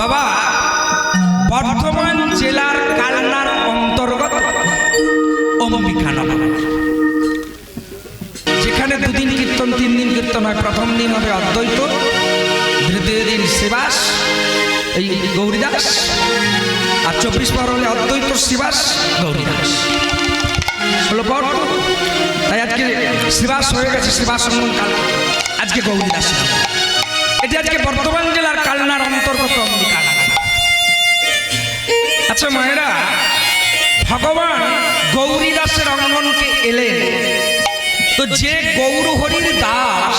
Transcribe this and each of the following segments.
বাবা বর্ধমান জেলার কালনার অন্তর্গত অম্বিকানগর, যেখানে দুদিন কীর্তন 3 দিন কীর্তন হয়। প্রথম দিন হবে অদ্বৈত, দ্বিতীয় দিন শ্রীবাস এই গৌরীদাস, আর 24 পর হলে অদ্বৈত শ্রীবাস গৌরীদাস 16 পর। তাই আজকে শ্রীবাস হয়ে গেছে, শ্রীবাস সঙ্গম কাল, আজকে গৌরীদাস। এটি আজকে বর্ধমান জেলার কালনার অন্তর্গত অম্বিকানগর। আচ্ছা মায়েরা, ভগবান গৌরীদাসের অঙ্গনকে এলেন, তো যে গৌর হরির দাস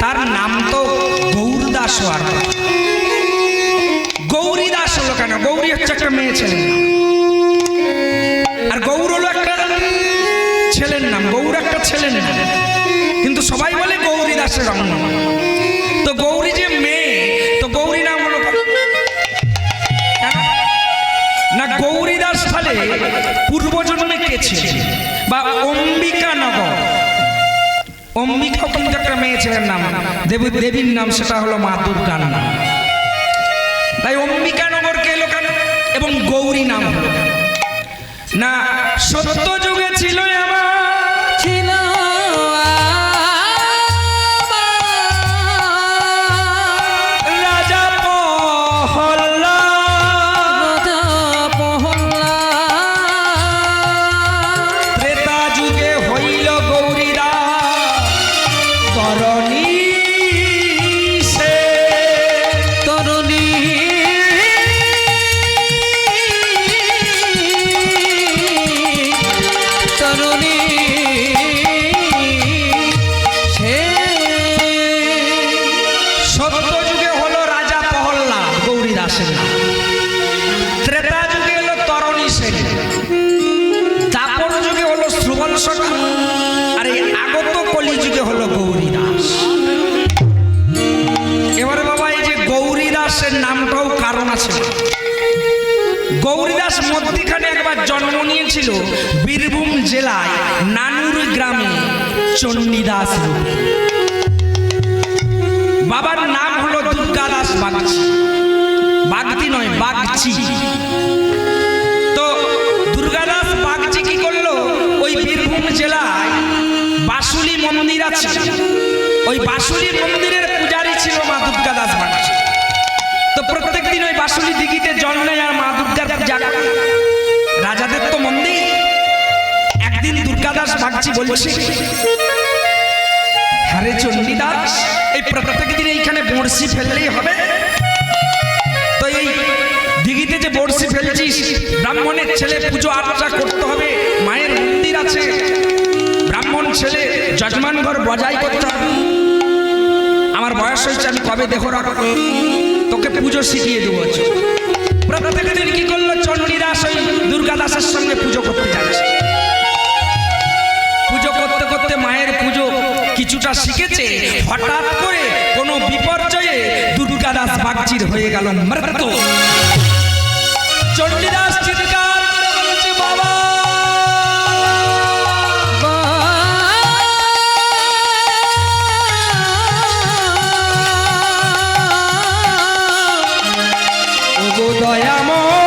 তার নাম তো গৌরদাস হওয়ার। গৌরীদাস হলো কেন? গৌরী হচ্ছে একটা মেয়ে ছেলের নাম, আর গৌর হলো একটা ছেলের নাম। গৌর একটা ছেলের নাম, কিন্তু সবাই বলে গৌরীদাসের অঙ্গ। তো গৌরী যে মেয়ে, তো গৌরী নাম হলো না গৌরীদাস। তাহলে পূর্বজন্মে কে ছিলেন? বা অম্বিকানগর, অম্বিকাও কিন্তু একটা মেয়ে ছেলের নাম, দেবীর নাম, সেটা হলো মা দুর্গার নাম। তাই অম্বিকানগর কে এলো কেন এবং গৌরী নাম হলো না? সত্য যুগে ছিল আর এই আগত কলিযুগে হলো গৌরীদাস। এবারে বাবা, এই যে গৌরীদাসের নামটাও কারণ আছে। গৌরীদাস মধ্যখানে একবার জন্ম নিয়েছিল বীরভূম জেলায় নানুর গ্রামে চণ্ডীদাস রূপে। বাবার নাম হলো দুর্গাদাস বাগচি, বাগদি নয় বাগচি। তো দুর্গাদাস বাগচি কি করলো? ওই বীরভূম জেলায় বাসুলি মন্দির আছে, ওই বাসুলি মন্দিরের পূজারী ছিল মা দুর্গাদাস বাগচি। তো প্রত্যেক দিন ওই বাসুলি দিঘিতে জল নেয় আর মা দুর্গার পূজা করে। রাজাদের তো মন্দির। একদিন দুর্গাদাস বাগচি বলছে, হরে চণ্ডীদাস, এই প্রত্যেক দিন এইখানে বড়শি ফেললেই হবে? তো এই দিঘিতে যে বড়শি ফেলছিস, ব্রাহ্মণের ছেলে পুজো আর্চা করতে হবে, মায়ের মন্দির আছে, ব্রাহ্মণ ছেলে যজমান ঘর বজাই করতে হবে। আমার বয়স হয়েছে, আমি কবে দেহ রাখবো, তোকে পুজো শিখিয়ে দেবো। প্রত্যেক দিন কি করলো? চণ্ডীদাস ওই দুর্গাদাসের সঙ্গে পুজো করতে যাচ্ছে। পুজো করতে করতে মায়ের পুজো কিছুটা শিখেছে, হঠাৎ করে কোনো বিপর্যয়ে দুর্গাদাস বাগচির হয়ে গেল মৃত্যু। চণ্ডীদাস চিৎকার করে বলছে, বাবা ওগো দয়াময়,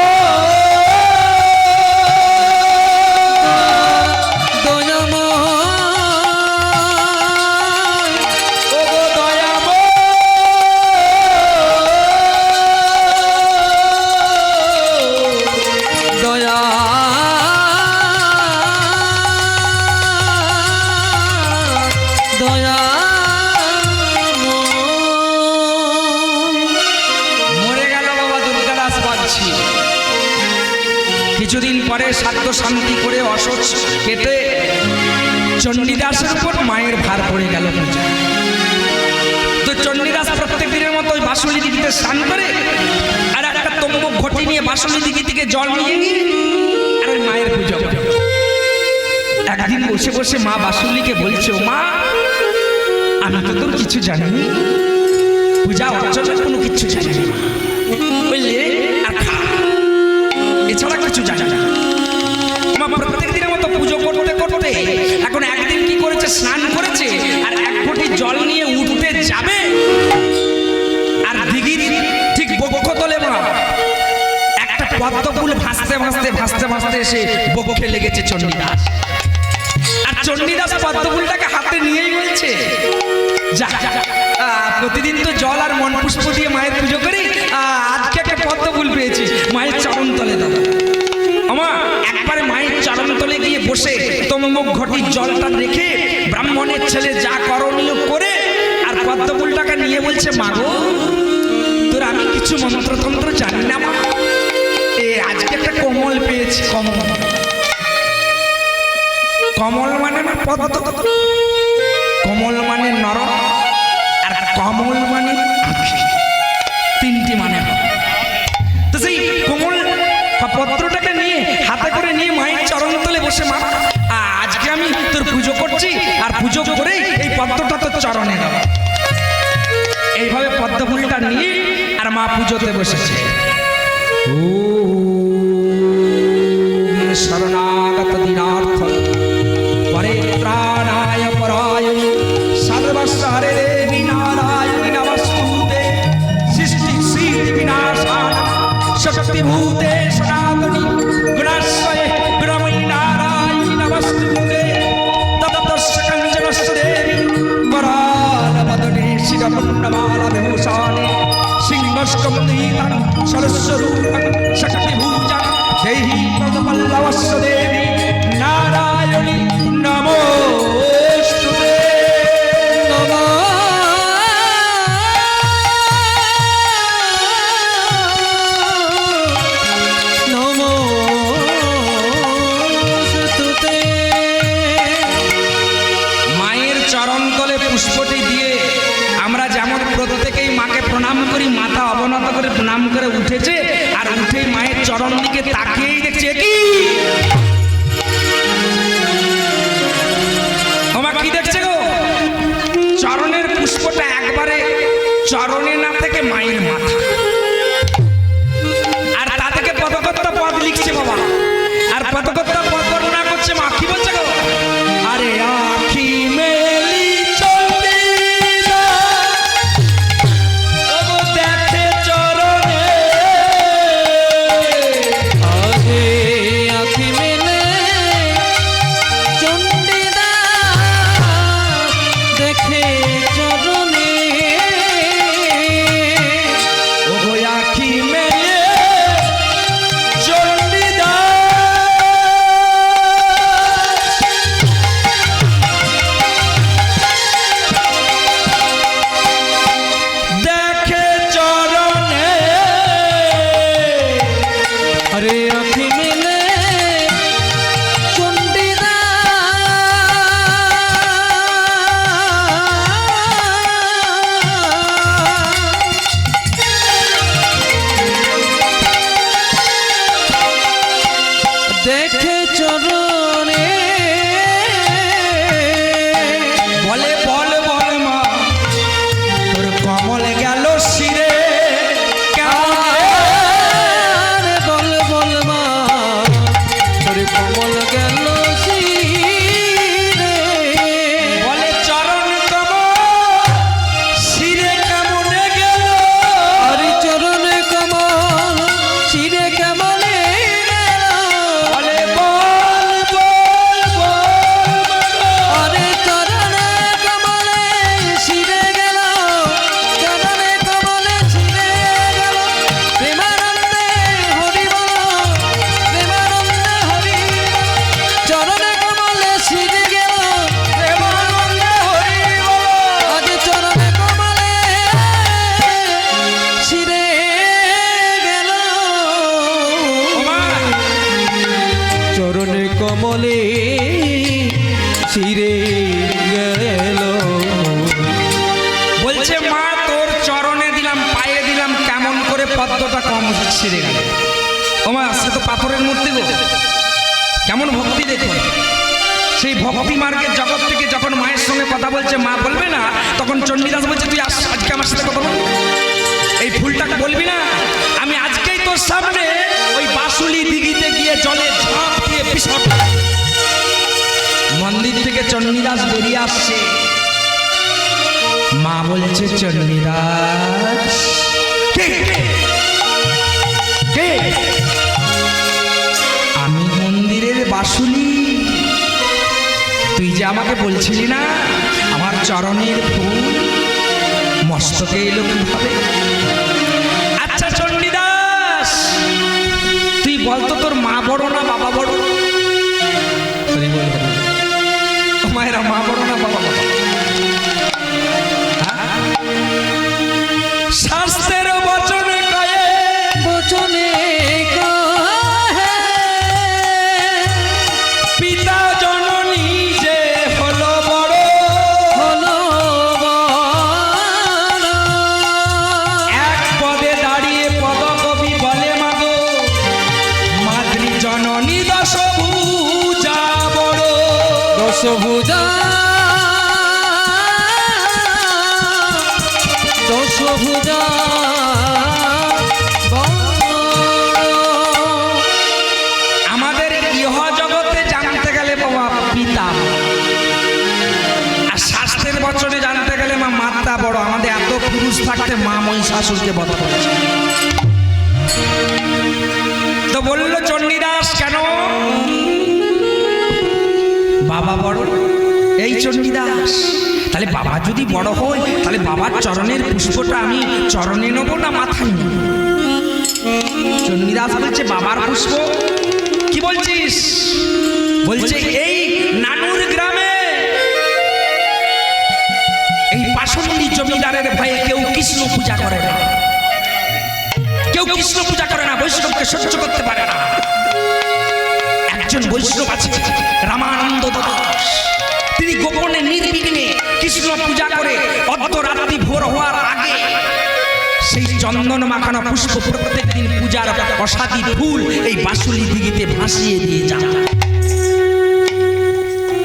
কিছুদিন পরে সাধ্য শান্তি করে অসুচ কেটে চণ্ডীদাসের উপর মায়ের ভার পড়ে গেল পূজা। তো চণ্ডীদাস প্রত্যেক দিনের মতো ওই বাসুলি দিঘিতে স্নান করে আর একটা তম্বুক ঘটি নিয়ে বাসুলি দিঘি থেকে জল নিয়ে গিয়ে আর ওই মায়ের পুজো করে। একদিন বসে বসে মা বাসুলিকে বলছে, ও মা, আমি তো তোর কিছু জানিনি, পূজা অর্চনার কোনো কিছু জানিনি, বুঝলে, আর খা, এছাড়া কিছু জানি না। আমার প্রত্যেক দিনের মতো পুজো করতে করতে এখন একদিন কি করেছে? স্নান করেছে আর এক ঘটি জল নিয়ে উঠতে যাবে, আর দিঘির ঠিক বক্ষতলে পদ্মফুল ভাসতে ভাসতে ভাসতে ভাসতে এসে বক্ষে লেগেছে চণ্ডীদাস। আর চণ্ডীদাস পদ্মফুলটাকে হাতে নিয়েই বলছে, যা প্রতিদিন তো জল আর মন পুষ্প দিয়ে মায়ের পুজো করি, আজকে একটা পদ্মফুল পেয়েছি, মায়ের চরণ তলে দাও। আমা একবারে মায়ের চরণ তলে গিয়ে বসে তমুক ঘটির জলটা রেখে ব্রাহ্মণের ছেলে যা করণীয় করে আর পদ্মফুলটাকে নিয়ে বলছে, মাগো তোর আমি কিছু মন্ত্রতন্ত্র জানি না মা, আজকে একটা কমল পেয়েছি। কমল, কমল মানে না পদ্ম, কমল মানে নরম, আর কমল মানে আখি, তিনটি মানে। তো সেই কোমল পত্রটাকে নিয়ে হাতে করে নিয়ে মায়ের চরণ তলে বসে, মা আজকে আমি তোর পুজো করছি, আর পুজো করেই এই পদ্মটা তোর চরণে দাও। এইভাবে পদ্মফুলটা নিয়ে আর মা পুজোতে বসেছে। ও শরণাগত দীনার্থ পরিত্রাণায় পরায়ণে সর্বস্বরে দেবী নারায়ণী নমস্তুতে সৃষ্টি সিদ্ধি বিনাশায় শক্তিভূতে সনাতনী গুণাশ্রয়ে গুণময়ী নারায়ণী নমস্তুতে ততস্য কঞ্জনস্য দেবী পরালবদনে শিরমুণ্ডমালা বিভূষণে সিংহস্কন্দিতাং সরস্বরূপং শক্তিভূজাং দেহি পদপল্লবস্য দেবী নারায়ণী নমোস্তুতে। মায়ের চরণ তলে পুষ্পটি দিয়ে আমরা যেমন প্রত্যেকেই মাকে প্রণাম করি, মাথা অবনত করে প্রণাম করে উঠেছে, আর উঠেই মায়ের চরণ দিকে তাকিয়েই দেখছে কি আমার কি দেখছে গো, চরণের পুষ্পটা একবারে চরণে না থেকে মায়ের মাথা, আর তা থেকে পদকর্তা পদ লিখছে বাবা, আর পদকর্তা পদ বর্ণনা করছে মা কি বলছে গো, আরে আখি মেলি দেখে চরণে, আরে আখি মেলে চণ্ডীদাস দেখে চরণে, ও আখি মেলে কমলে ছিঁড়ে গেল। বলছে মা তোর চরণে দিলাম, পায়ে দিলাম, কেমন করে পদ্মটা কম ছিঁড়ে গেল। ও মা সে তো পাথরের মূর্তি গো, কেমন ভক্তি দেখুন। সেই ভক্তি মার্গের জগৎ থেকে যখন মায়ের সঙ্গে কথা বলছে, মা বলবে না, তখন চণ্ডীদাস বলছে তুই আজকে আমার সাথে কথা বল, এই ফুলটাকে বলবি না, আমি আজকেই তোর সামনে ওই বাসুলি দিঘিতে গিয়ে জলে ঝাঁপ দিয়ে বিসর্জন। মন্দির থেকে চণ্ডীদাস বেরিয়ে আসছে, মা বলছে চণ্ডীদাস কে কে যে আমাকে বলছিলি না আমার চরণের ফুল মস্তকে এলো কিভাবে? আচ্ছা চণ্ডীদাস, তুই বলতো তোর মা বড় না বাবা বড়? মায়েরা মা বড় না বাবা বড়? শাস্ত্রের বচনে কয়ে বচনে কহে পিতা জননী যে হলো বড়, হলো বড়। এক পদে দাঁড়িয়ে পদকবি বলে মাগো মাতৃ জননী দশভুজা বড়। দশভুজা দশভুজা আমাদের ইহ জগতে জানতে গেলে বাবা পিতা, আর শাস্ত্রের বচনে জানতে গেলে মা মাতা বড়। আমাদের এত পুরুষ থাকতে মা মহিষাসুরকে বধ করেছে। তো বলল চণ্ডীদাস কেন বাবা বড়? এই চণ্ডীদাস, তাহলে বাবা যদি বড় হয় তাহলে বাবার চরণের পুষ্পটা আমি চরণে নেব না মাথায় নেব? চণ্ডীদাস বলছে বাবার পুষ্প কি বলছিস? বলছে এই নানুর গ্রামে এই পাশন্ডি জমিদারের ভয়ে কেউ কৃষ্ণ পূজা করে না, কেউ কৃষ্ণ পূজা করে না, বৈষ্ণবকে সহ্য করতে পারে না। একজন বৈষ্ণব আছে রামানন্দ দাস, তিনি গোপনে নির্বিঘ্নে কৃষ্ণ পূজা করে অর্ধরাত্রি ভোর হওয়ার আগে সেই চন্দন মাখানো পুষ্প প্রত্যেক দিন পূজার অসাধি ফুল এই বাসুলি দিঘিতে ভাসিয়ে দিয়ে যান।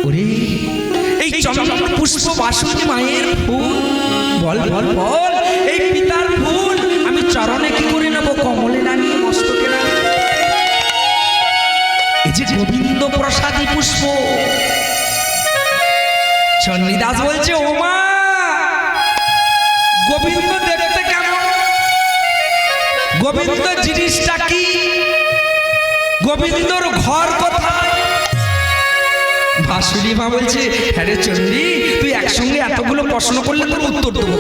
ওরে এই চন্দন পুষ্প বাসুলি মায়ের ফুল, বল বল বল, এই পিতার ফুল আমি চরণে কি করে নেবো? কমলে না নিয়ে মস্তকে না? এই যে গোবিন্দ প্রসাদী পুষ্প। চণ্ডীদাস বলছে ওমা গোবিন্দ দেখতে কেমন? গোবিন্দ জিনিসটা কি? গোবিন্দর ঘর কোথায়? ভাসুরি মা বলছে হ্যাঁ রে চণ্ডী, তুই একসঙ্গে এতগুলো প্রশ্ন করলে তোর উত্তর দেবো।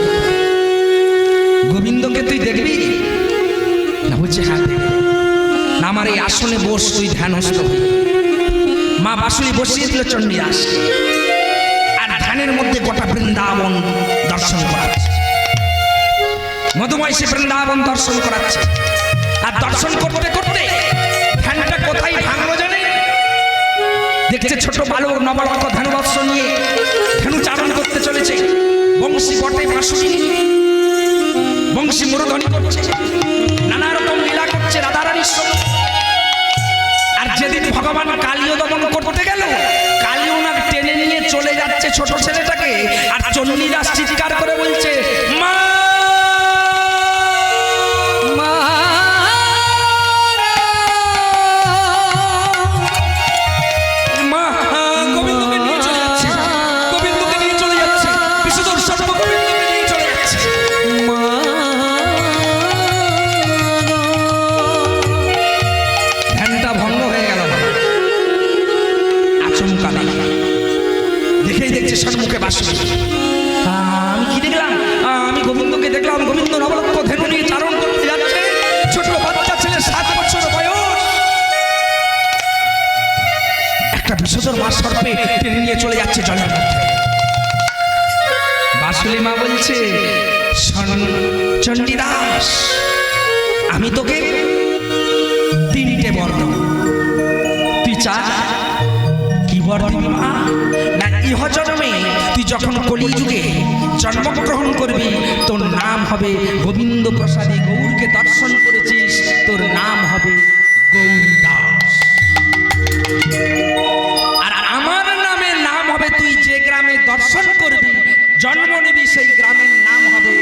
গোবিন্দকে তুই দেখবি না? বলছে হ্যাঁ দেখবি। না আমার এই আসনে বস, তুই ধ্যানস্থ হবি। মা বাসুরি বসিয়ে দিল চণ্ডীদাস, আর ধ্যানের মধ্যে গোটা বৃন্দাবন দর্শন করাচ্ছে। মধুময় সে বৃন্দাবন দর্শন করাচ্ছে, আর দর্শন করতে করতে ধ্যানটা কোথায় ভাঙলো জানে? দেখছে ছোট বালক নবরত্ন ধ্যানবৎস নিয়ে ধেনু চারণ করতে চলেছে, বংশী বটে বাঁশুরি, বংশী মুরধ্বনি করছে, নানা রকম লীলা করছে রাধারানীর সঙ্গে। আর যেদিন ভগবান কালীয় দমন করতে গেল, কালী ওনার টেনে নিয়ে চলে যাচ্ছে ছোট ছেলেটাকে, আর চণ্ডীদাস চিৎকার করে বলছে মা মা মা, গোবিন্দকে নিয়ে চলে যাচ্ছে, গোবিন্দকে নিয়ে চলে যাচ্ছে, বিশুদ্ধর সর্ব গোবিন্দকে নিয়ে চলে যাচ্ছে। মা ধ্যানটা ভঙ্গ হয়ে গেল। আচমকা দেখেই দেখছে সন্মুখে বাসুরি। আমি কি দেখলাম? আমি গোবিন্দকে দেখলাম, গোবিন্দ নবরত্ন ধেনু নিয়ে চারণ করতে যাচ্ছে, ছোট বাচ্চা ছেলে 7 বছর বয়স, একটা বিষধর মাছ সর্পে টেনে নিয়ে চলে যাচ্ছে জলের মধ্যে। বাসুলি মা বলছে চণ্ডীদাস, আমি তোকে 3টে বর দেব, তুই চা। কি বর দিবি মা? না ইহ জন্মে তুই যখন কলিযুগে জন্মগ্রহণ করবি, তোর নাম হবে গোবিন্দ প্রসাদী। গৌরকে দর্শন করেছিস, তোর নাম হবে গৌরদাস। আর আমার নামের নাম হবে, তুই যে গ্রামে দর্শন করবি জন্ম নিবি সেই গ্রামের নাম হবে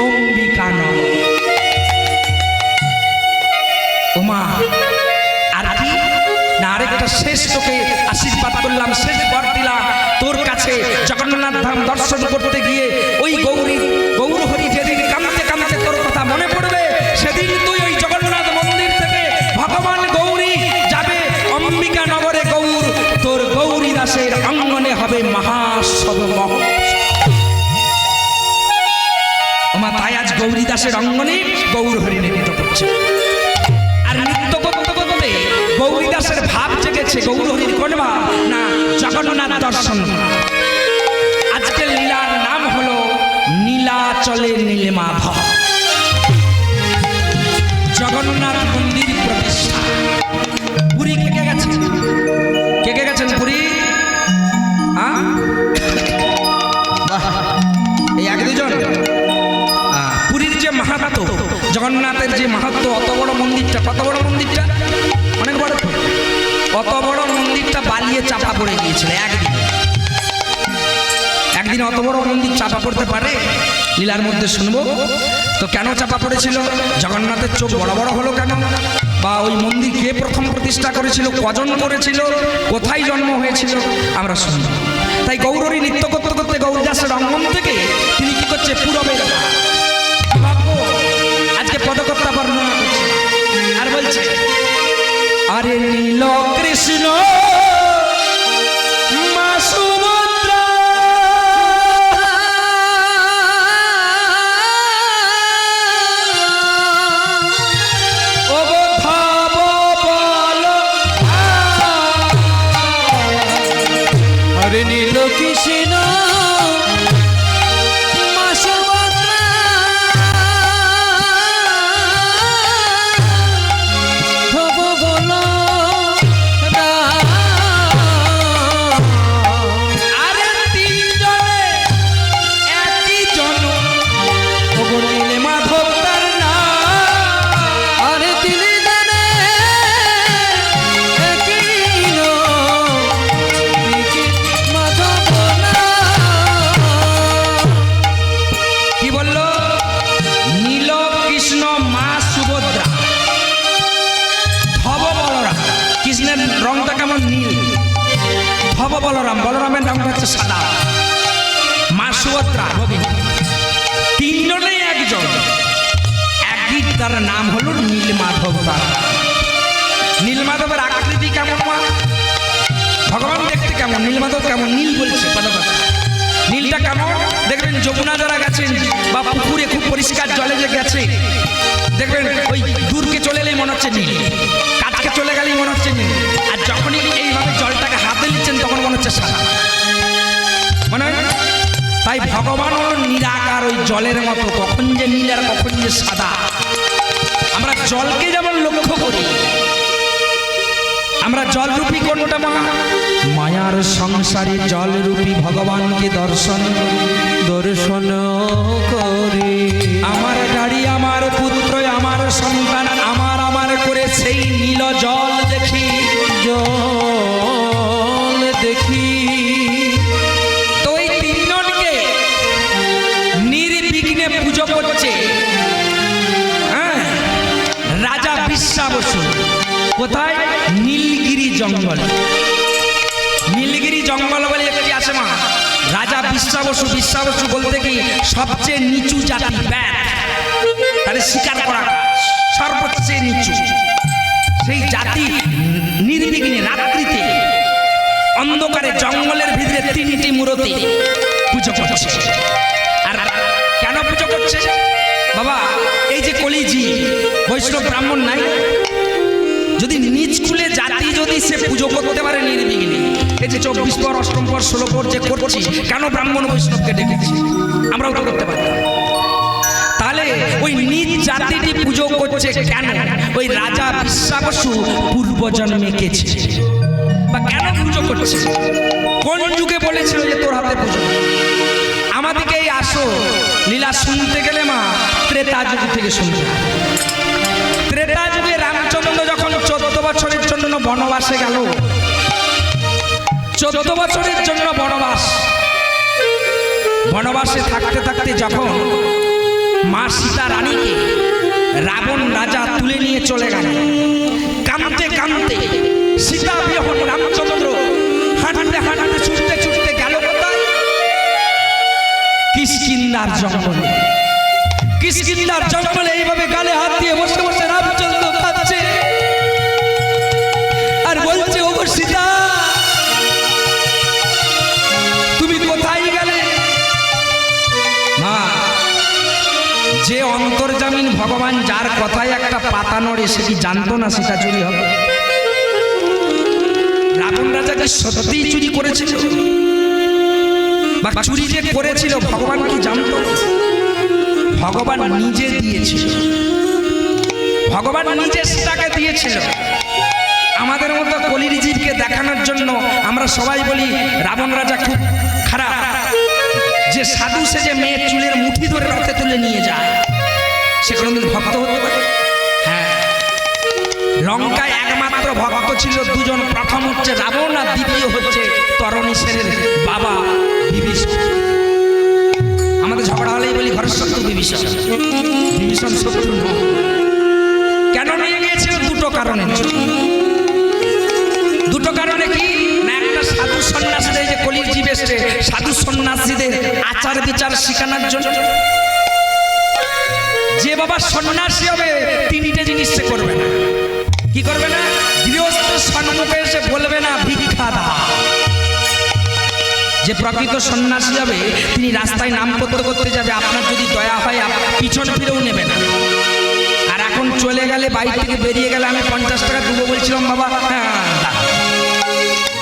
অম্বিকানগর। ওমা আর কি না, আরেকটা শেষ তোকে আশীর্বাদ করলাম, শেষ বর দিলাম তোর কাছে। জগন্নাথ ধাম দর্শন করতে গিয়ে ওই গৌরহরি যেদিন কাঁদতে কাঁদতে তোর কথা মনে পড়বে, সেদিন তুই ওই জগন্নাথ মন্দির থেকে ভগবান গৌরী যাবে অম্বিকা নগরে। গৌর তোর গৌরী দাসের অঙ্গনে হবে দাসের অঙ্গনে গৌর হরি নৃত্য করছে। আর নৃত্য করতে করতে গৌরী দাসের ভাব জেগেছে। গৌর হরির কোন ভাব? না, জগন্নাথ দর্শন। আজকের লীলার নাম হলো নীলাচলে নীলমাধব। জগন্নাথ মন্দির প্রতিষ্ঠা। পুরী কে কে গেছে? কে কে গেছেন পুরী? এই এক দুজন। পুরীর যে মাহাত্ম্য, জগন্নাথের যে মাহাত্ম্য, অত বড় মন্দিরটা, কত বড় মন্দিরটা? অনেক বড়। অত বড় মন্দিরটা বালিয়ে চাপা পড়ে গিয়েছিল একদিন অত বড় মন্দির চাপা পড়তে পারে? লীলার মধ্যে শুনবো তো কেন চাপা পড়েছিল, জগন্নাথের চোখ বড় বড় হলো কেন, বা ওই মন্দির কে প্রথম প্রতিষ্ঠা করেছিল, কজন করেছিল, কোথায় জন্ম হয়েছিল, আমরা শুনব। তাই গৌরী নৃত্য করতে করতে গৌরদাসের অঙ্গন থেকে তিনি কি করছে, পূরবের আজকে পদকর্তা বর্ণনা করছে। আর বলছে, আরে নীল কৃষ্ণ মা সুভদ্রা, হরে নীল কৃষ্ণ মা সুভদ্রা, ধব বলো আরে তিনজনে একই জন, ওগো নীলে মাধব তার নাম। আরে তিনি জানে একই মাধব না। কি বললো? নীল কৃষ্ণ মা সুভদ্রা, ধব বলরাম। কৃষ্ণের রংটা কেমন? নীল। ধব বলরাম, বলরামের রংটা হচ্ছে সাদা। মা সুভদ্রা রবীন, তিনজনেই একজন, একই, তার নাম হলো নীলমাধব। নীলমাধবের আকৃতি কেমন? মা ভগবান দেখতে কেমন? নীলমাধব কেমন? নীল বলছে কথা। নীলটা কেমন দেখবেন, যমুনা যারা গেছেন বা পুকুরে খুব পরিষ্কার জলে যে গেছে, দেখবেন ওই দূরকে চলে এলেই মনে হচ্ছে নীল, কাছকে চলে গেলেই মনে হচ্ছে নীল, আর যখনই এইভাবে জলটাকে হাতে নিচ্ছেন তখন মনে হচ্ছে সাদা, মনে হয়। তাই ভগবান হলো নিরাকার, ওই জলের মতো, কখন যে নীল আর কখন যে সাদা। আমরা জলকে যেমন লক্ষ্য করি, আমরা জলরূপী কোনটা? মা মায়ার সংসারে জলরূপী ভগবানকে দর্শন করে আমার গাড়ি, আমার পুত্র, আমার সন্তান, আমার আমার করে সেই নীল জল দেখি, জল দেখি। তো এই তিনজনকে নির্বিঘ্নে পুজো করছে রাজা বিশ্বাবসু। কোথায়? নীলগিরি জঙ্গল। নীলগিরি জঙ্গল বলে একটি আছে মা, রাজা বিশ্বাবসু। বিশ্বাবসু বলতে কি সবচেয়ে নিচু জাতি, ব্যাট, তাহলে শিকার করা সর্বোচ্চ নিচু সেই জাতি নির্বিঘ্নে রাত্রিতে অন্ধকারে জঙ্গলের ভিতরে তিনটি মূর্তি পুজো করছে। আর কেন পুজো করছে বাবা? এই যে কলিজি বৈষ্ণব ব্রাহ্মণ নাই, যদি নিজ কুলে জাতি যদি সে পুজো করতে পারে নির্বিঘ্নে, এই যে 24 পর, 8ম পর, 16 পর যে করছি, কেন ব্রাহ্মণ বৈষ্ণবকে ডেকেছি? আমরাও তো করতে পারি। তাহলে ওই নিজ জাতিটি পুজো করছে কেন? ওই রাজা বিশ্বাবসু পূর্বজন্মে গেছে, বা কেন পুজো করছে? কোন যুগে বলেছিল যে তোর হাতে পুজো? আমাদেরকে এই আসো লীলা শুনতে গেলে মা ত্রেতা যুগ থেকে শুনতে। ত্রেতা যুগে রামচন্দ্র যখন 14 বছরের জন্য বনবাসে গেল, 14 বছরের জন্য বনবাসে থাকতে থাকতে যখন মা সীতা রানীকে রাবণ রাজা তুলে নিয়ে চলে গেল, কাঁদতে কাঁদতে সীতা বিহন রামচন্দ্র হাঁটতে হাঁটতে ছুটতে ছুটতে গেল কোথায়? কিষ্কিন্ধার জঙ্গলে। কিষ্কিন্ধার জঙ্গলে এইভাবে গালে হাত দিয়ে বসে বসে রামচন্দ্র কাঁদছে আর বলছে, ওগো সীতা, তুমি কোথায় গেলে? মা যে অন্তর্জামী যার কথায় একটা পাতা নড়ে সে কি জানতো না সেটা চুরি হবে? রাবণ রাজা কি সত্যিই চুরি করেছিল? বা চুরি যে করেছিল ভগবান কি জানতো? ভগবান নিজে দিয়েছিল, ভগবান নিজে সেটাকে দিয়েছিল। আমাদের মতো কলির জীবকে দেখানোর জন্য আমরা সবাই বলি রাবণ রাজা খুব খারাপ, যে সাধু সেজে মেয়ের চুলের মুঠি ধরে রথে তুলে নিয়ে যায়, সে কোনোদিন ভক্ত হতে পারে? হ্যাঁ, লঙ্কায় একমাত্র ভক্ত ছিল দুজন, প্রথম হচ্ছে রাবণ আর দ্বিতীয় হচ্ছে তরণী সেনের বাবা বিভীষণ। আমাদের ঝগড়া হলেই বলি ঘরের শত্রু বিভীষণ, বিভীষণ শত্রু নয়। কেন নিয়ে গিয়েছিল? দুটো কারণের জন্য। দুটো কারণে কি না, একটা সাধু সন্ন্যাসীদের, যে কলির জীব এসছে, সাধু সন্ন্যাসীদের আচার বিচার শেখানোর জন্য। যে বাবা সন্ন্যাসী হবে তিনটে জিনিস সে করবে না। কি করবে না? গৃহস্থের সম্মুখে এসে বলবে না ভিক্ষা দাও। যে প্রকৃত সন্ন্যাসী হবে তিনি রাস্তায় নাম করতে করতে যাবে, আপনার যদি দয়া হয় পিছন ফিরেও নেবে না। আর এখন চলে গেলে, বাইরে থেকে বেরিয়ে গেলে আমি 50 টাকা দেবো বলছিলাম বাবা, হ্যাঁ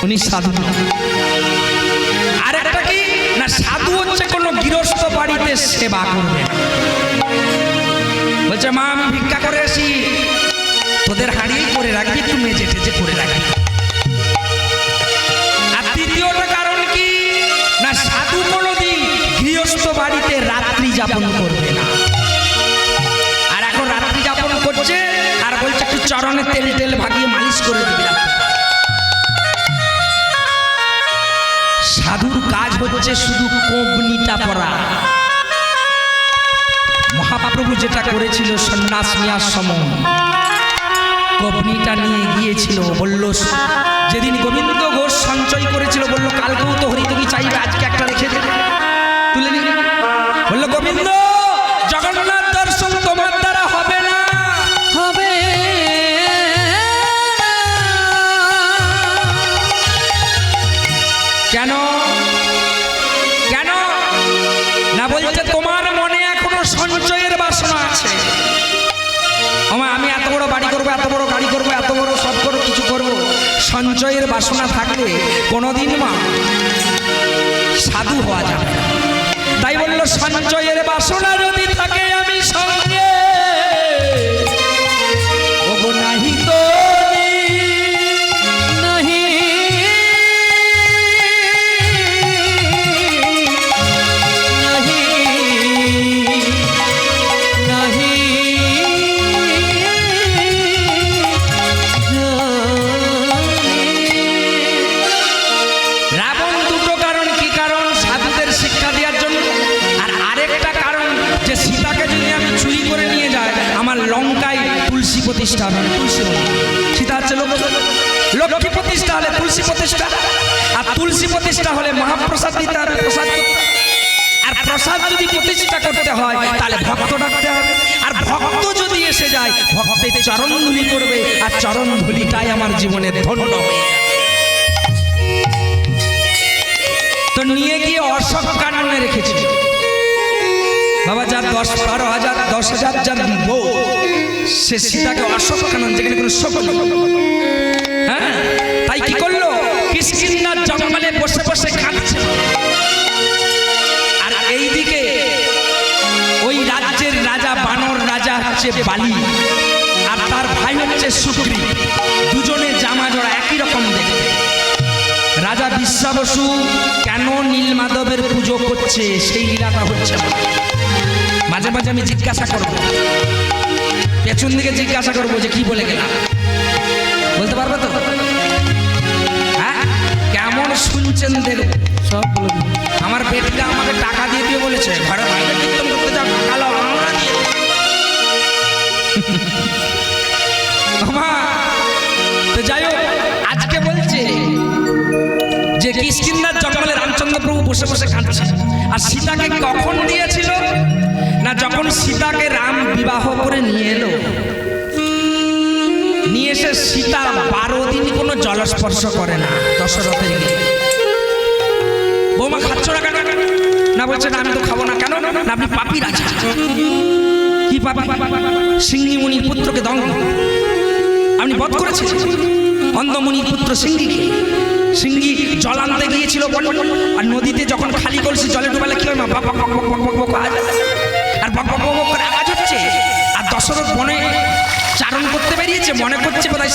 উনি সাধু। আর একটা কি না, সাধু হচ্ছে কোনো গৃহস্থ বাড়িতে সেবা করবে। বলছে মা আমি ভিক্ষা করে আসি, তোদের হাড়িয়েই করে রাখবি, একটু মেজে টেজে করে রাখবি। আর দ্বিতীয়টা কারণ কি না, সাধু কোনোদিন গৃহস্থ বাড়িতে রাত্রি যাপন করবে না। আর এখন রাত্রি যাপন করছে আর বলছে একটু চরণে তেল তেল ভাগিয়ে মালিশ করে দিবি। সাধুর কাজ হচ্ছে শুধু কোবনিটা পরা। মহাপ্রভু যেটা করেছিল সন্ন্যাস নেওয়ার সময়, কোবনিটা নিয়ে গিয়েছিল। বলল যেদিন গোবিন্দ ঘোষ সঞ্চয় করেছিল, বলল কালকেও তো হরি তুমি চাইবে, আজকে একটা রেখে দে, তুলে নিলে। বলল গোবিন্দ জগন্নাথ দর্শন তোমার দ্বারা হবে না, হবে কেন কেন না? বলছে তোমার মনে এখনো সঞ্চয়ের বাসনা আছে। আমি এত বড় বাড়ি করবো, এত বড় গাড়ি করবো, এত বড় সব করবো, কিছু করবো, সঞ্চয়ের বাসনা থাকলে কোনোদিন মা সাধু হওয়া যাবে না। তাই বললো সঞ্চয়ের বাসনা যদি থাকে আমি সঙ্গে ওগো নাহি তো নাহি নাহি নাহি রাবণ। দুটো কারণ। কি কারণ? সাধুদের শিক্ষা দেওয়ার জন্য। আর আরেকটা কারণ যে সীতাকে যদি আমি চুরি করে নিয়ে যাই, আমার লঙ্কায় তুলসী প্রতিষ্ঠা হবে। তুলসী সীতা হচ্ছে লক্ষ্মী প্রতিষ্ঠা, হলে তুলসী প্রতিষ্ঠা। আর তুলসী প্রতিষ্ঠা হলে মহাপ্রসাদ দিতে হবে, প্রসাদ করতে হবে। আর প্রসাদ যদি প্রতিষ্ঠা করতে হয় তাহলে ভক্ত ডাকতে হবে। আর ভক্ত যদি এসে যায়, ভক্তের চরণ ধুলি করবে, আর চরণ ধুলিটাই আমার জীবনে ধন্য হয়ে যাবে। তো নিয়ে গিয়ে অশোক কাননে রেখেছিল বাবা। যার 10-12,000 10,000 যার বউ, সে সীতাকে অশোক কানন, যেখানে কোনো শোক নেই। হ্যাঁ, তাই কি করলো? কিষ্কিন্ধার জঙ্গলে বসে বসে কাঁদছে। আর এইদিকে ওই রাজ্যের রাজা, বানর রাজা হচ্ছে বালি, আর তার ভাই হচ্ছে সুগ্রীব। দুজনে জামা জোড়া একই রকম দেখতে। রাজা বিশ্বাবসু কেন নীলমাধবের পুজো করছে সেই লীলাটা হচ্ছে। মাঝে মাঝে আমি জিজ্ঞাসা করব, পেছন দিকে জিজ্ঞাসা করবো যে কি বলে গেলাম, বলতে পারবে তো? হ্যাঁ, কেমন শুনছেন দেখব। সব বলে দিন। আমার বেটিটা আমাকে টাকা দিয়ে দিয়ে বলেছে ঘরে বাইরে কীর্তন করতে যাও, টাকা লাও, আমরা দিয়ে তো যাই হোক, আজকে বলছে যে কিষ্কিন্ধার জঙ্গলে রামচন্দ্র প্রভু বসে বসে কাঁদছে। আর সীতাকে কখন দিয়েছিল না, যখন সীতাকে রাম বিবাহ করে নিয়ে এলো, নিয়ে এসে সীতা 12 দিন কোনো জলস্পর্শ করে না দশরথের গিয়ে। বৌমা খাচ্ছ না কেন? না বলছে না আমি তো খাবো না। কেন? না আপনি পাপী রাজা। কি পাবে? সিংহী মুনির পুত্রকে দঙ্গ আপনি বধ করেছেন। অন্ধমুনির পুত্র সিংহীকে, সিংহী জল আনতে গিয়েছিল বন, আর নদীতে যখন খালি কলসি জলে ডুবালে কি হয় মা? বক বক বক বক বক বক আওয়াজ, আর বক বক বক বক করে আওয়াজ হচ্ছে। আর দশরথ বনে চারণ করতে বেরিয়েছে, মনে করছে বোধহয়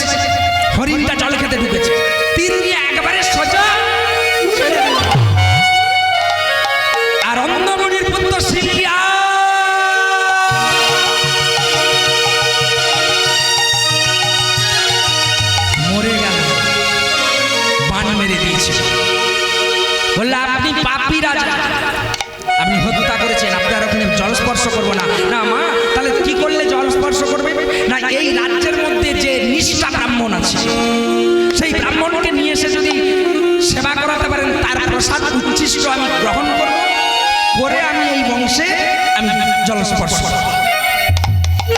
হরিণটা জল খেতে ঢুকেছে, তীর নিয়ে একবারে সোজা ছেড়ে দিল। আর অন্ধমুনির পুত্র সিংহী মরে গেল, বান মেরে দিয়েছে। বললে আপনি পাপী রাজা, আপনি হত্যা করেছেন, আপনার ওখানে জল স্পর্শ করবো না। না মা, তাহলে কি করলে জল স্পর্শ করবে? না, এই রাজ্যের মধ্যে যে নিষ্ঠা ব্রাহ্মণ আছে, সেই ব্রাহ্মণকে নিয়ে এসে যদি সেবা করাতে পারেন, তার প্রসাদ উচ্ছিষ্ট আমি গ্রহণ করব, করে আমি এই বংশে আমি জল স্পর্শ করব।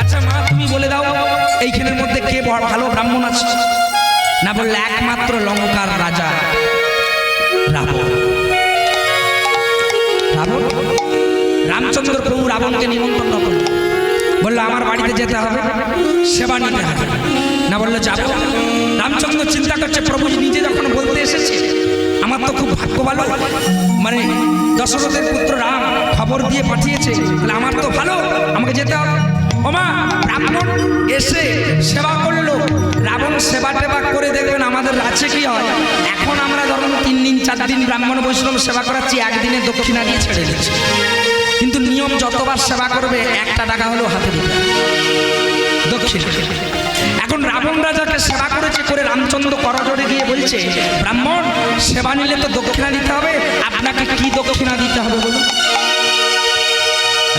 আচ্ছা মা, তুমি বলে দাও এইখানের মধ্যে কে ভালো ব্রাহ্মণ আছে? না, বললে একমাত্র লঙ্কার রাজা রাবণ। রাবণ, রামচন্দ্র প্রভু রাবণকে নিমন্ত্রণ করল, বললো আমার বাড়িতে যেতে হবে, সেবা নিতে হবে। না, বললো যাবো। রামচন্দ্র চিন্তা করছে, প্রভু নিজে যখন বলতে এসেছে, আমার তো খুব ভাগ্য ভালো, মানে দশরথের পুত্র রাম খবর দিয়ে পাঠিয়েছে, তাহলে আমার তো ভালো, আমাকে যেতে হবে। ওমা, ব্রাহ্মণ এসে সেবা করলো, রাবণ সেবা টেবা করে দেখবেন আমাদের রাজ্যে কি হয়। এখন আমরা ধরুন 3 দিন 4 দিন ব্রাহ্মণ বৈষ্ণব সেবা করাচ্ছি, একদিনে দক্ষিণা দিয়ে ছেড়ে দিচ্ছি, কিন্তু নিয়ম যতবার সেবা করবে 1 টাকা হলেও হাতে দিতে দক্ষিণ। এখন রাবণ রাজাকে সেবা করেছে, করে রামচন্দ্র করজোড়ে গিয়ে বলছে, ব্রাহ্মণ সেবা নিলে তো দক্ষিণা দিতে হবে, আপনাকে কি দক্ষিণা দিতে হবে বলুন?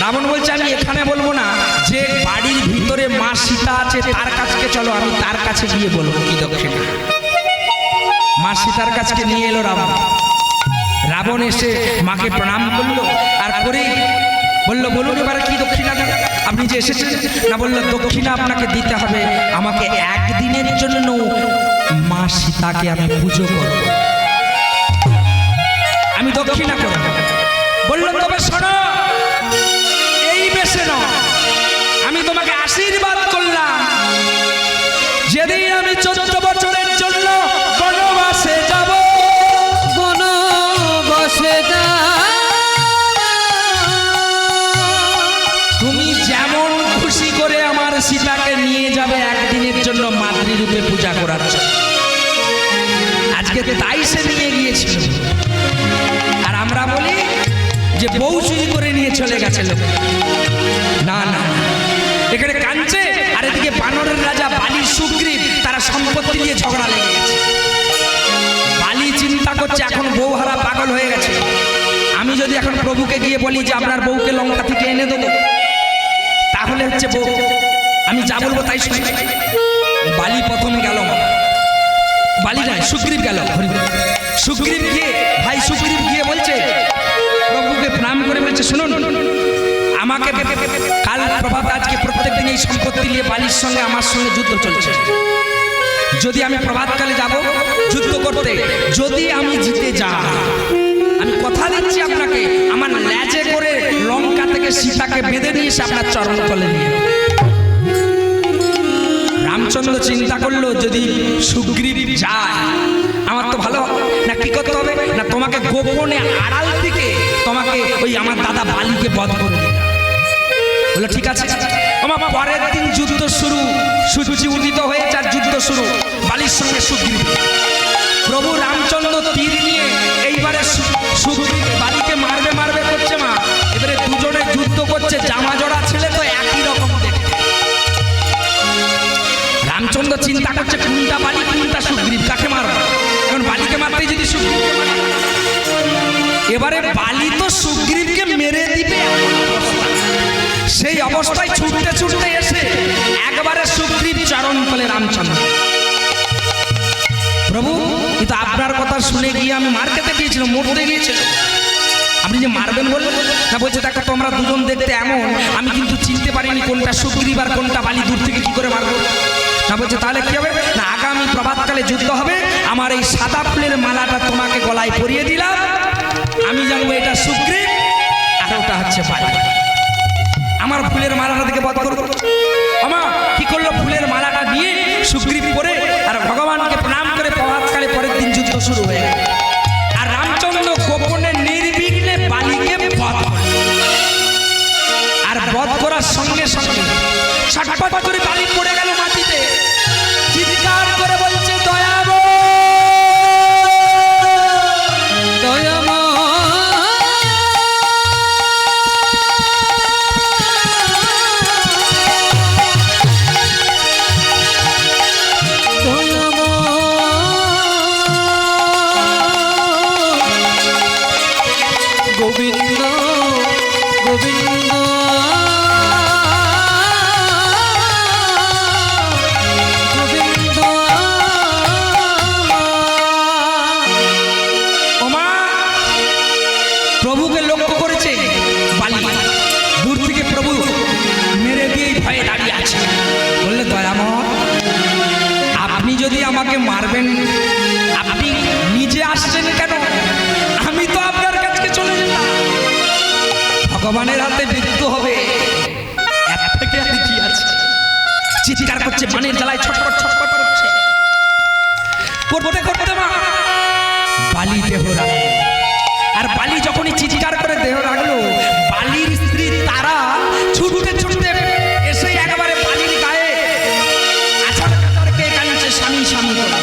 রাবণ বলছে, আমি এখানে বলবো না, যে বাড়ির ভিতরে মা সীতা আছে তার কাছকে চলো, আমি তার কাছে গিয়ে বলবো কি দক্ষিণা। মা সীতার কাছকে নিয়ে এলো রাবণ। রাবণ এসে মাকে প্রণাম করলো, আর করে বললো, বলুন এবার কি দক্ষিণা দেন আপনি যে এসেছেন? না, বললো দক্ষিণা আপনাকে দিতে হবে, আমাকে একদিনের জন্য মা সীতাকে আমি পুজো করব, আমি দক্ষিণা করব। বললো তবে শোনো, এই বেশে নয়, আমি তোমাকে আশীর্বাদ করলাম, যেদিন আমি 14 বছরের জন্য বনবাসে যাব, বনবাসে তুমি যেমন খুশি করে আমার সীতাকে নিয়ে যাবে একদিনের জন্য মাতৃরূপে পূজা করার জন্য। আজকে তাই সে নিয়ে গিয়েছিল, আর আমরা বলি যে বউ চুরি করে নিয়ে চলে গেছে লোক। না না, এখানে কাঁদছে, আর এদিকে বানরের রাজা বালি সুগ্রীব তারা সম্পত্তি নিয়ে ঝগড়া লেগে গেছে। বালি চিন্তা করছে এখন বউ হারা পাগল হয়ে গেছে, আমি যদি এখন প্রভুকে গিয়ে বলি যে আপনার বউকে লঙ্কা থেকে এনে দেবো, তাহলে হচ্ছে বউ আমি যা বলবো তাই শুনবে। বালি প্রথমে গেল, বালি নয় সুগ্রীব গেল, সুগ্রীব গিয়ে ভাই সুগ্রীব গিয়ে বলছে প্রভুকে প্রণাম করে বলছে, শুনুন আমাকে কাল প্রভাত আজকে প্রত্যেকদিন এই সম্পত্তি নিয়ে বালির সঙ্গে আমার সঙ্গে যুদ্ধ চলছে, যদি আমি প্রভাতকালে যাব যুদ্ধ করতে, যদি আমি জিতে যাই, আমি কথা দিচ্ছি আপনাকে, আমার ল্যাজে করে লঙ্কা থেকে সীতাকে বেঁধে নিয়ে এসে আপনার চরণ তলে নিয়ে। রামচন্দ্র চিন্তা করলো যদি সুগ্রীব যায় আমার তো ভালো না, কি করতে হবে না, তোমাকে গোপনে আড়াল থেকে তোমাকে ওই আমার দাদা বালিকে বধ করে দিতে। বললো ঠিক আছে। আমার পরের দিন যুদ্ধ শুরু, সূর্য উদিত হয়েছে আর যুদ্ধ শুরু, বালির সঙ্গে সুগ্রীব। প্রভু রামচন্দ্র তীর নিয়ে এইবারে সুগ্রীব বালিকে মারবে মারবে করছে মা, এবারে দুজনে যুদ্ধ করছে, জামা জড়া ছেলে তো একই রকম দেখতে। রামচন্দ্র চিন্তা করছে কোনটা বালি কোনটা সুগ্রীব, কাকে মারবো, এখন বালিকে মারতেই যদি সুগ্রীবকে মারে, এবারে বালি তো সুগ্রীবকে মেরে দিবে, সেই অবস্থায় ছুটতে ছুটতে এসে একবারে সুগ্রীব চরণ তলে রামচন্দ্র। প্রভু কিন্তু আপনার কথা শুনে গিয়ে আমি মার খেতে গিয়েছিলাম, মরতে গিয়েছিলাম, আপনি যে মারবেন বললেন না। বলছে দেখো তোমরা দুজন দেখতে এমন, আমি কিন্তু চিনতে পারিনি কোনটা সুগ্রীব আর কোনটা বালি, দূর থেকে কি করে মারবো না। বলছে তাহলে কি হবে না, আগামী প্রভাতকালে যুদ্ধ হবে, আমার এই সাদা ফুলের মালাটা তোমাকে গলায় পরিয়ে দিলাম, আমি জানবো এটা সুগ্রীব আর ওটা হচ্ছে বালি। আমার ফুলের মালাটা থেকে বধ করো। আমা কি করলো, ফুলের মালাটা নিয়ে সুগ্রীব পরে আর ভগবানকে প্রণাম করে প্রভাতকালে পরের দিন যুদ্ধ শুরু হয়ে গেল। আর রামচন্দ্র গোপনে নির্বিঘ্নে বালিকে বধ করল। আর বধ করার সঙ্গে সঙ্গে ছটফট করে বালি পড়ে গেল মাটিতে, চিৎকার করে বলছে দয়াবো দয়াময় গোবিন্দ গোবিন্দ গোবিন্দ ওমা প্রভুকে লক্ষ্য করেছে বালি, দূর থেকে প্রভু মেরে দিয়ে ভয়ে দাঁড়িয়ে আছে। বললে দয়াময় আপনি যদি আমাকে মারবেন আপনি নিজে আসছেন কেন, আমি তো আপনার কাছে চলে যেতাম। ভগবানের হাতে মৃত্যু হবে, এর থেকে আর কি আছে। চিৎকার করছে, মানের জ্বালায় ছটফট ছটফট করছে, করতে করতে মা বালি দেহ রাখলো। আর বালি যখনই চিৎকার করে দেহ রাখলো, বালির স্ত্রী তারা ছুটতে ছুটতে এসে একেবারে বালির গায়ে আছাড় কাছাড়কে কাঁদছে স্বামী স্বামী করে।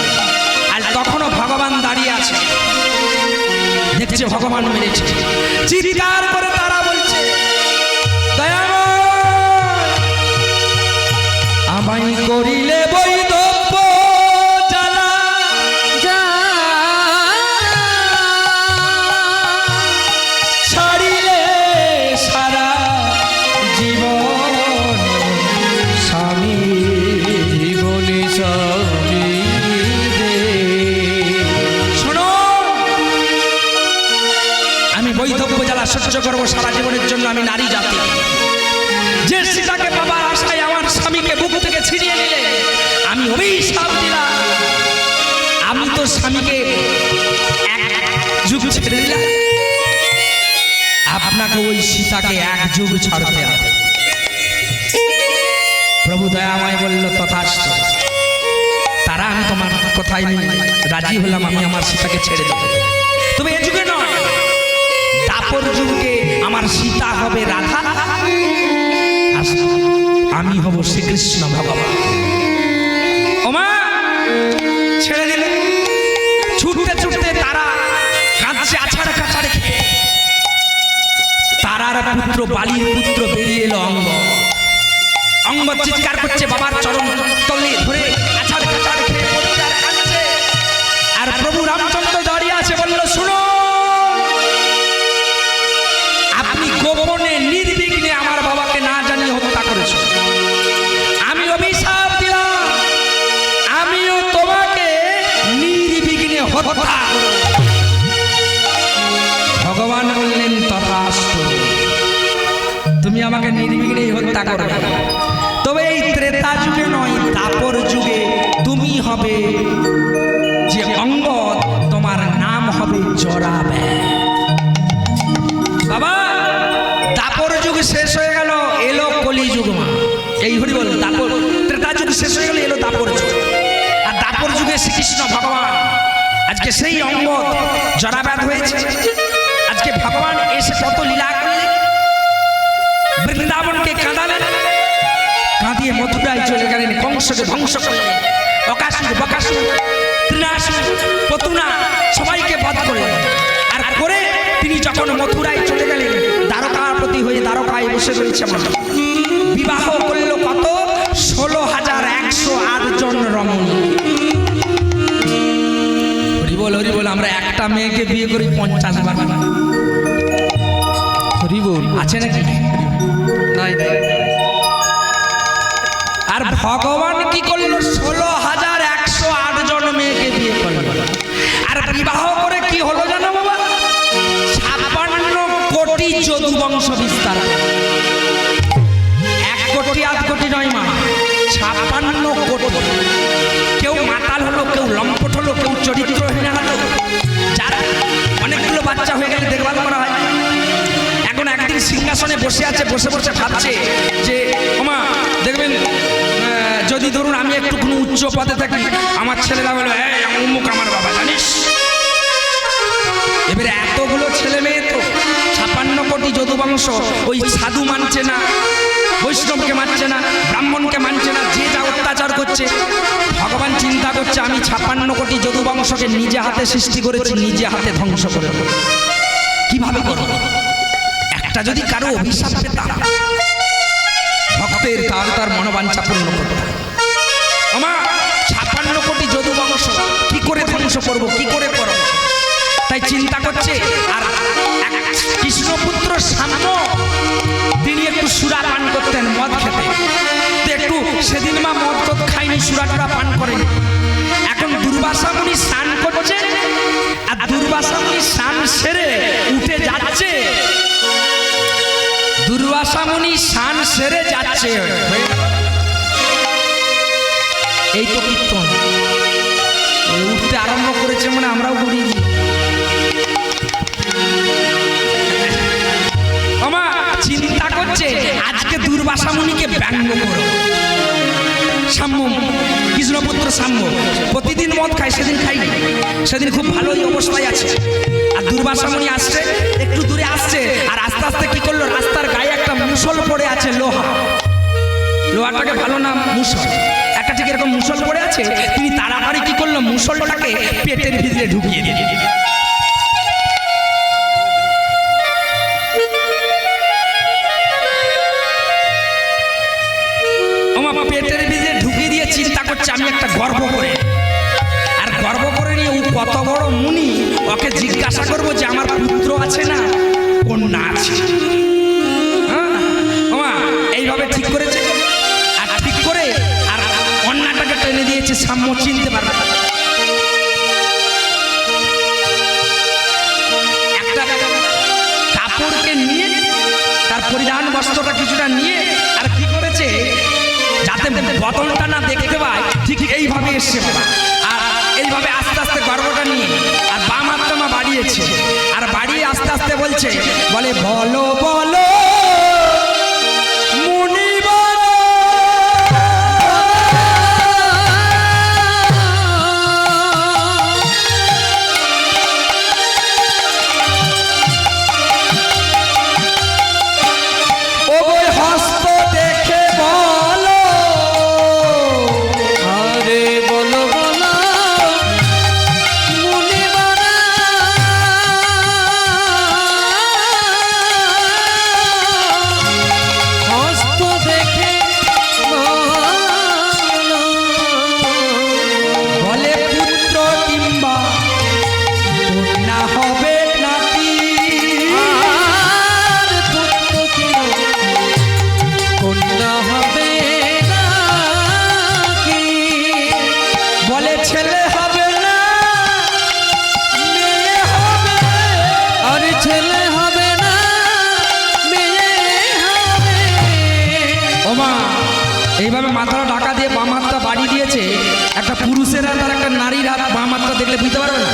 আর তখনও ভগবান দাঁড়িয়ে আছে, দেখছে ভগবান মেরেছে। চিৎকার করে তারা বলছে দয়াময় আমায় করিলে বৈধব্য জ্বালা, ছাড়িলে সারা জীবন স্বামী জীবনে স্বামী রে। শোনো, আমি বৈধব্য জ্বালা সহ্য করবো সারা জীবনের জন্য। আমি নারী জাতি, যে সীতাকে বাবার আশায় আমার স্বামীকে বুক থেকে ছিনিয়ে নিলে আমি অভিশাপ দিলাম। আমি তো স্বামীকে এক যুগ ছেড়ে দিলাম, আপনাকে ওই সীতাকে এক যুগ ছাড়তে হবে। প্রভু দয়াময় বলল তথাস্তু। তারা আমি তোমার কথাই রাজি হলাম, আমি আমার সীতাকে ছেড়ে দেব। তবে এ যুগে নয়, দাপর যুগে আমার সীতা হবে রাধা, আর আমি হব শ্রীকৃষ্ণ ভগবান। ওমা ছেড়ে দিলে, ছুটতে ছুটতে তারা কাঁদছে আছাড় কাছাড় খেয়ে। তারার পুত্র বালির পুত্র বেরিয়ে এলো অঙ্গ। অঙ্গ চিৎকার করছে, বাবার চরণ তলে ধরে আছাড় কাছাড় খেয়ে পড়ছে আর কাঁদছে। আর প্রভু রামচন্দ্র দাঁড়িয়ে আছে, বলল শুনো, আপনি গোপনে নির্বিঘ্নে আমার বাবাকে না জানিয়ে হত্যা করেছ। আমি অভিশাপ দিলাম, আমিও তোমাকে নির্বিঘ্নে হত্যা করব। ভগবান বললেন তথাস্তু, তুমি আমাকে নির্বিঘ্নে হত্যা করবে। তবে এই ত্রেতা যুগে নয়, দাপর যুগে তুমি হবে যে অঙ্গ, তোমার নাম হবে জরাবে। বাবা দাপর যুগ শেষ হয়ে গেল, এলো কলি যুগ। মা এই হরি বল, দাপর ত্রেতা যুগ শেষ হয়ে গেল, এলো দাপর যুগ। আর দাপর যুগে শ্রীকৃষ্ণ ভগবান আজকে সেই অঙ্গ জরাবাদ হয়েছে। আজকে ভগবান এসে কত লীলা করলেন, বৃন্দাবনকে কাঁদালেন, কাঁদিয়ে মথুরায় চলে গেলেন, কংসকে ধ্বংস করলেন, অকাসুর বকাসুর তৃণাসুর পতুনা সবাইকে বধ করলেন। আর করে তিনি যখন মথুরায় চলে গেলেন, দ্বারকাপতি হয়ে দ্বারকায় বসে রয়েছে। বিবাহ করল কত, 16,108 জন রমণী। হরিবল হরিবল, আমরা একটা মেয়েকে বিয়ে করি 50 বার। হরিবল আছে নাকি? নাই নাই। আর ভগবান কি করলো, 16,108 জন মেয়েকে বিয়ে করলো। আর বিবাহ করে কি হলো জানো বাবা, 56 কোটি যদু বংশ বিস্তার। 1 কোটি 8 কোটি নয় মা, 56 কোটি। কেউ মাতাল হলো, কেউ লম্পট হলো, কেউ চরিত্রহীন হলো, যার অনেকগুলো বাচ্চা হয়ে গেলে দেখভাল করা হয়। এখন একদিন সিংহাসনে বসে বসে আছে, বসে বসে ভাবছে যে ওমা দেখবেন যদি ধরুন আমি একটুখানি উচ্চ পদে থাকি, আমার ছেলেরা বলো হ্যাঁ অমুক আমার বাবা জানিস। এবারে এতগুলো ছেলে মেয়ে তো 56 কোটি যদুবংশ, ওই সাধু মানছে না, বৈষ্ণবকে মানছে না, ব্রাহ্মণকে মানছে না, যে যা অত্যাচার করছে। ভগবান চিন্তা করছে আমি 56 কোটি যদুবংশকে নিজে হাতে সৃষ্টি করেছি, নিজে হাতে ধ্বংস করে দেব। কিভাবে করব? একটা যদি কারো অভিশাপ পেতাম ভক্তের, তাহলে তার মনোবাঞ্ছা পূর্ণ করতাম। আমার 56 কোটি যদুবংশ কি করে ধ্বংস করব, কি করে করব? তাই চিন্তা করছে। আর কৃষ্ণপুত্র সাম্য তিনি একটু সুরা পান করতেন, মদ খেতে, তো একটু সেদিন মা মদ খায়নি, সুরাটা পান করেন। এখন দুর্বাসা মুনি স্নান করছে, আর দুর্বাসা মুনি স্নান সেরে উঠে যাচ্ছে, দুর্বাসা মুনি স্নান সেরে যাচ্ছে, এই তো কীর্তন উঠতে আরম্ভ করেছে, মানে আমরাও ঘুরিয়ে দিই। চিন্তা করছে আজকে দুর্বাসা মুনিকে ব্যঙ্গ করো। সাম্য, কৃষ্ণপুত্র সাম্য প্রতিদিন মদ খায়, সেদিন খাইনি, সেদিন খুব ভালোই অবস্থায় আছে। আর দুর্বাসা মুনি আসছে, একটু দূরে আসছে, আর আস্তে আস্তে কি করলো, রাস্তার গায়ে একটা মুসল পড়ে আছে, লোহা, লোহাটাকে ভালো নাম মুসল, একটা ঠিক এরকম মুসল পড়ে আছে। তিনি তাড়াতাড়ি কি করলো, মুসলটাকে পেটের ভিতরে ঢুকিয়ে দিয়ে পেটের ভিতরে ঢুকিয়ে দিয়ে চিন্তা করছে আমি একটা গর্ব করে, আর গর্ব করে নিয়ে ও কত বড় মুনি, ওকে জিজ্ঞাসা করবো যে আমার পুত্র আছে না কন্যা আছে। এইভাবে ঠিক করেছে, আর ঠিক করে আর কন্যাটাকে টেনে দিয়েছে, সাম্য চিনতে পারবে। একটা কাপড়কে নিয়ে তার পরিধান বস্ত্রটা কিছুটা নিয়ে, আর কি করেছে যাতে বদলটা না দেখতে পায়, ঠিক এইভাবে এসছে বাবা, আর এইভাবে আস্তে আস্তে গর্বটা নিয়ে আর বাম হাতটা মা বাড়িয়েছে, আর বাড়িয়ে আস্তে আস্তে বলছে, বলে বলো বলো মুনিবর, ও বই হস্ত দেখে বলো, আরে বলো বলো মুনিবরা, হস্ত দেখে বলো, বলে পুত্র কিংবা কন্যা হবে নাকি, আর পুত্র কিনা কন্যা হবে নাকি, বলে ছেলে হবে না মেয়ে হবে, আর ছেলে হবে না মেয়ে হবে। ওমা এইভাবে মাথাটা ঢাকা দিয়ে বাম হাতটা বাড়ি দিয়েছে, একটা পুরুষের হাত আর একটা নারীর হাত বাম হাতটা দেখলে বুঝতে পারবে না,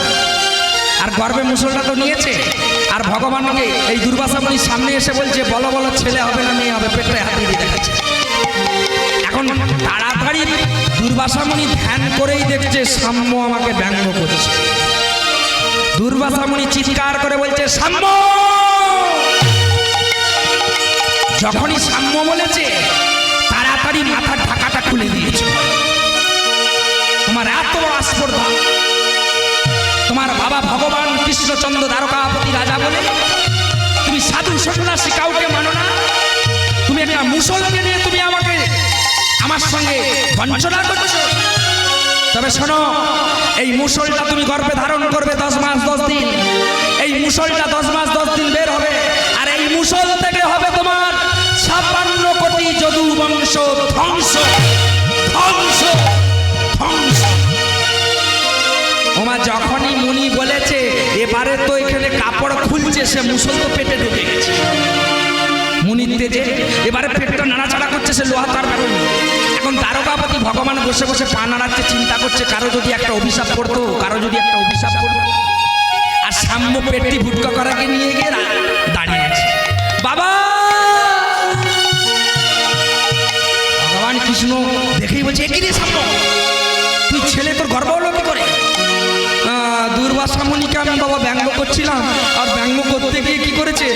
আর গর্বে মুসলটা তো নিয়েছে, আর ভগবানকে এই দুর্বাসা মুনির সামনে এসে বলছে বলো বলো ছেলে হবে না মেয়ে হবে, পেটটায় হাত দিয়ে দেখাচ্ছে। এখন তাড়াতাড়ি দুর্বাসা মুনি ধ্যান করেই দেখছে সাম্য আমাকে ব্যঙ্গ করছে। দুর্বাসা মুনি চিৎকার করে বলছে সাম্য, যখনই সাম্য বলেছে তাড়াতাড়ি মাথার ঢাকাটা খুলে দিয়েছে। তোমার এত বড় আস্পর্ধা, তোমার বাবা ভগবান কৃষ্ণচন্দ্র দ্বারকাপতি রাজা বলে তুমি সাধু সন্ন্যাসী কাউকে মানো না, তুমি একটা মুসলকে নিয়ে তুমি আমাকে আমার সঙ্গে বঞ্চনা করছো। তবে শোনো, এই মুসলটা তুমি গর্ভে ধারণ করবে 10 মাস 10 দিন, এই মুসলটা 10 মাস 10 দিন বের হবে, আর এই মুসল থেকে হবে তোমার 56 কোটি যদুবংশ ধ্বংস ধ্বংস ধ্বংস। ওমা যখনই মুনি বলেছে এবারে তো এখানে কাপড় খুলছে, সে মুসল তো পেটে ঢুকে গেছে মুনির তেজে, এবারে পেটটা নাড়াচাড়া করছে, সে লোহা তার বেরোনি। এখন দ্বারকাপতি ভগবান বসে বসে পা নাড়াচ্ছে, চিন্তা করছে কারো যদি একটা অভিশাপ পড়তো, কারো যদি একটা অভিশাপ পড়তো। আর সাম্য পেটটি ভুটকা করাকে নিয়ে গিয়ে দাঁড়িয়ে আছে, বাবা কৃষ্ণ দেখেই বলছে এ কি রে সাম্য, তুই ছেলে তোর গর্ব হলো কি করে? দুর্বাসা মুনিকে আমি বাবা ব্যঙ্গ করছিলাম, আর ব্যঙ্গ করতে গিয়ে কি করেছে,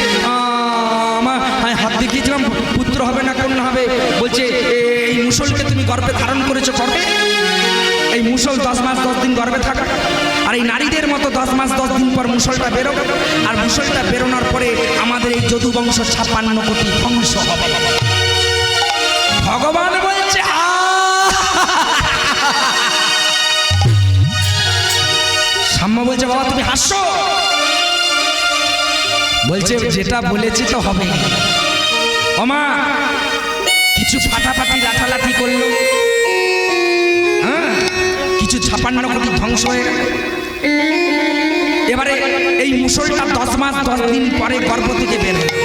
আমার হাত দেখিয়েছিলাম পুত্র হবে না কন্যা হবে, বলছে এই মুসলকে তুমি গর্ভে ধারণ করেছো করবে? এই মুসল 10 মাস 10 দিন গর্ভে থাকা, আর এই নারীদের মতো 10 মাস 10 দিন পর মুসলটা বেরো, আর মুসলটা বেরোনোর পরে আমাদের এই যদু বংশ 56 কোটি ধ্বংস হবে। ভগবান বলছে সাম্য বলছে বাবা তুমি হাসছো, বলছে যেটা বলেছি তো হবে। ওমা কিছু ফাটাফাটি লাঠালাঠি করলো, হ্যাঁ কিছু 56 কোটি ধ্বংস হয়ে গেল। এবারে এই মুসলটা 10 মাস 10 দিন পরে গর্ভ থেকে বের হলো,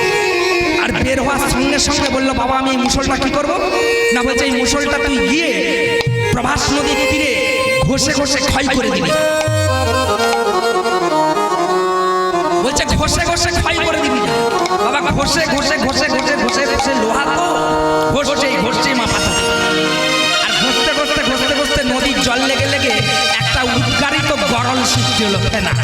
আর বের হওয়ার সঙ্গে সঙ্গে বললো বাবা আমি এই মুসলটা কি করব? না বলছে এই মুসলটা তুই গিয়ে প্রভাস নদীর তীরে ঘষে ঘষে ক্ষয় করে দিবি। বলছে ঘষে ঘষে ক্ষয় করে দিবি। বাবা ঘষে ঘষে ঘষে ঘষে ঘষে ঘষে লোহা তো ঘষে মা পাতা, আর ঘষতে ঘষতে ঘষতে ঘষতে নদীর জল লেগে লেগে একটা উদ্গারিত গরল সৃষ্টি হলো, ফেনা।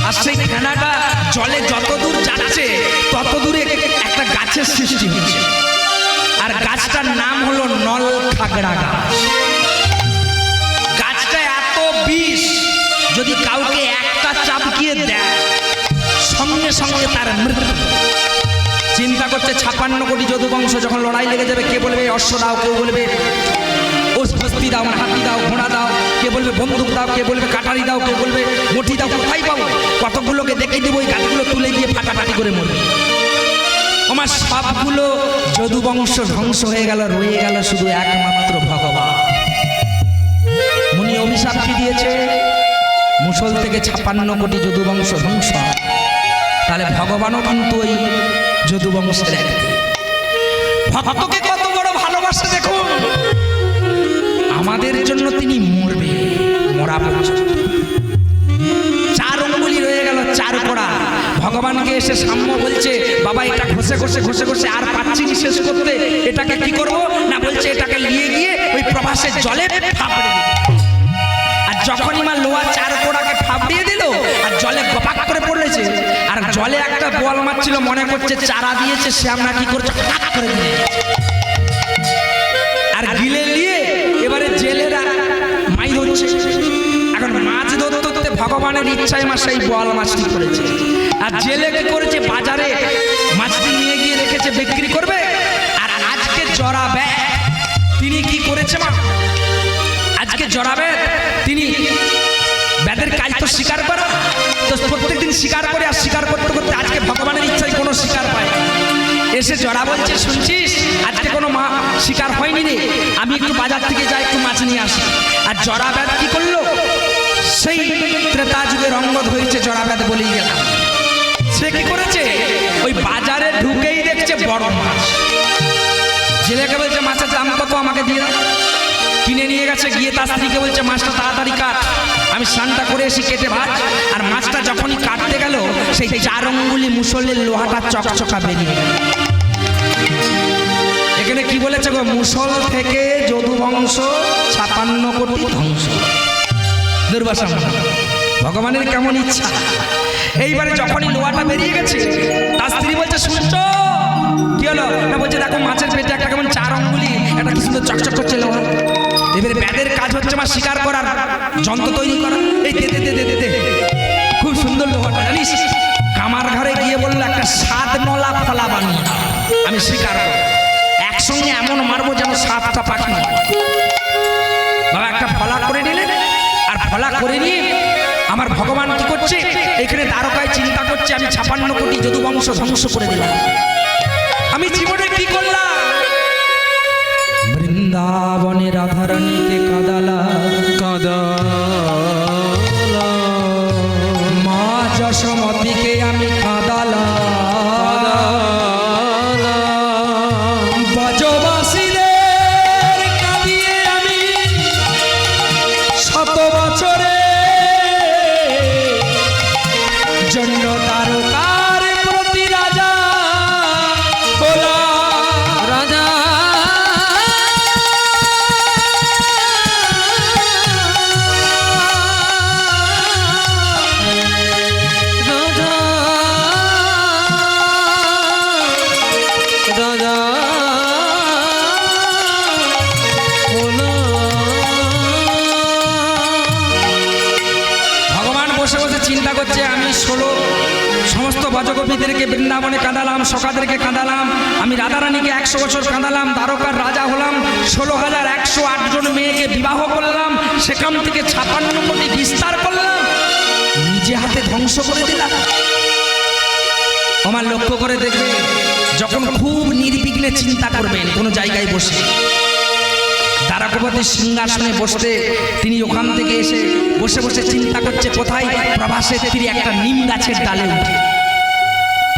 আর সেই ফেনাটা জলে যত দূর যাচ্ছে তত দূরে একটা গাছের সৃষ্টি হচ্ছে, আর গাছটার নাম হলো নল খাগড়া গাছ। গাছটা এত বিষ, যদি কাউকে একটা চাপকিয়ে দেয় সঙ্গে সঙ্গে তার মৃত্যু। চিন্তা করছে 56 কোটি যদু বংশ যখন লড়াই লেগে যাবে, কে বলবে অশ্ব দাও, কেউ বলবে হস্তি দাও, হাতি দাও, ঘোড়া দাও, কে বলবে বন্দুক দাও, কে বলবে কাটারি দাও, কেউ বলবে মঠি দাও। কোথায় পাবো? কতগুলোকে দেখে দেবো ওই গাছগুলো তুলে গিয়ে ফাটাফাটি করে মরবে। আমার সবগুলো যদু বংশ ধ্বংস হয়ে গেল, রয়ে গেল শুধু একমাত্র ভগবান। মুনি অভিশাপ কি দিয়েছে? মুসল থেকে 56 কোটি যদু বংশ ধ্বংস। তাহলে ভগবানও কিন্তু ওই যদু বংশের একটি ভক্তকে কত বড় ভালোবাসে দেখুন। আমাদের জন্য তিনি মরবে, মরা পর্যন্ত। 4 অঙ্গুলি রয়ে গেল, 4 কড়া। ভগবানকে এসে সাম্য বলছে বাবা এটা ঘষে ঘষে ঘষে ঘষে আর পাচ্ছি শেষ করতে, এটাকে কি করব? না বলছে এটাকে নিয়ে গিয়ে ওই প্রভাসের জলে ফাপড়ে দিই। আর যখনই মা লোহা 4 কোড়াকে ফাপড়িয়ে দিল আর জলে গপাক করে পড়েছে, আর জলে একটা বল মারছিল, মনে করছে চারা দিয়েছে, সে আমরা কি করছে করে দিলে আর গিলে নিয়ে এবারে জেলেরা মাই ধরছে। এখন মাছ ধরতে ধরতে ভগবানের ইচ্ছায় মা সেই বল মাছটি করেছে, আর জেলে কি করেছে বাজারে মাছটি নিয়ে গিয়ে রেখেছে বিক্রি করবে। আর আজকে জড়াবে তিনি কি করেছে মা, আজকে জড়াবে তিনি বেদের কাজ তো স্বীকার করা, তো প্রত্যেকদিন স্বীকার করে আর স্বীকার করতে করতে আজকে ভগবানের ইচ্ছায় কোনো স্বীকার পায়। এসে জড়া বলছে শুনছিস আজকে কোনো মা শিকার হয়নি রে, আমি একটু বাজার থেকে যাই একটু মাছ নিয়ে আসি। আর জড়াবেদ কি করলো, সেই ত্রেতা যুগের অঙ্গদ হয়েছে জড়াবেদ বলেই গেলাম। সে কি করেছে, ওই বাজারে ঢুকেই দেখছে বড় মাছ। জেলেকে বলছে মাছের দাম কত আমাকে দিয়ে দাও। কিনে নিয়ে গেছে, গিয়ে তার স্ত্রীকে বলছে মাছটা তাড়াতাড়ি কাট, আমি স্নানটা করে এসে কেটে ভাজ। আর মাছটা যখনই কাটতে গেল সেই 4 অঙ্গুলি মুসলের লোহাটা চকচকা বেরিয়ে গেল। এখানে কি বলেছে গো, মুসল থেকে যদু বংশ 56 কোটি ধ্বংস। দুর্বাসা ভগবানের কেমন ইচ্ছা। এইবারে যখনই লোহাটা বেরিয়ে গেছে তার স্ত্রী বলছে শুনছো কি হলো? না বলছে দেখো মাছের পেটে একটা কেমন 4 অঙ্গুলি একটা কি সুন্দর চকচক করছে লোহা। এবারে ব্যাদের কাজ হচ্ছে মা শিকার করার যন্ত্র তৈরি করা। এই দে দে দে দে দে খুব সুন্দর লোহাটা জানিস, কামার ঘরে গিয়ে বললো একটা 7 নলা ফলা বানিয়ে আমি শিকার করব, একসঙ্গে এমন মারবো যেন 7টা পাখি। বাবা একটা ফলা করে নিলেন, আর ফলা করে নিয়ে আমার ভগবান কি করছে এখানে দ্বারকায় চিন্তা করছে আমি 56 কোটি যদু বংশ ধ্বংস করে দিলাম, আমি জীবনে কি করলাম। বৃন্দাবনে রাধারানীকে কাদালা কাদালা, মা যশোমতীকে আমি কাদালা কাদালা, ব্রজবাসীদের কাঁদিয়ে আমি 100 বছরে জন্য তারকার প্রতি রাজা হলাম। রাজা ব্রজগোপীদেরকে বৃন্দাবনে কাঁদালাম, সখাদেরকে কাঁদালাম, আমি রাধারানীকে 100 বছর কাঁদালাম, দ্বারকার রাজা হলাম, 16,108 জন মেয়েকে বিবাহ করলাম, সেখান থেকে 56 কোটি বিস্তার করলাম, নিজে হাতে ধ্বংস করে দিলাম। আমার লক্ষ্য করে দেখবে, যখন খুব নির্বিঘ্নে চিন্তা করবেন কোনো জায়গায় বসে, দ্বারকাপতির সিংহাসনে বসতে তিনি ওখান থেকে এসে বসে বসে চিন্তা করছে কোথায় প্রভাসের তীরে একটা নিম গাছের ডালে উঠে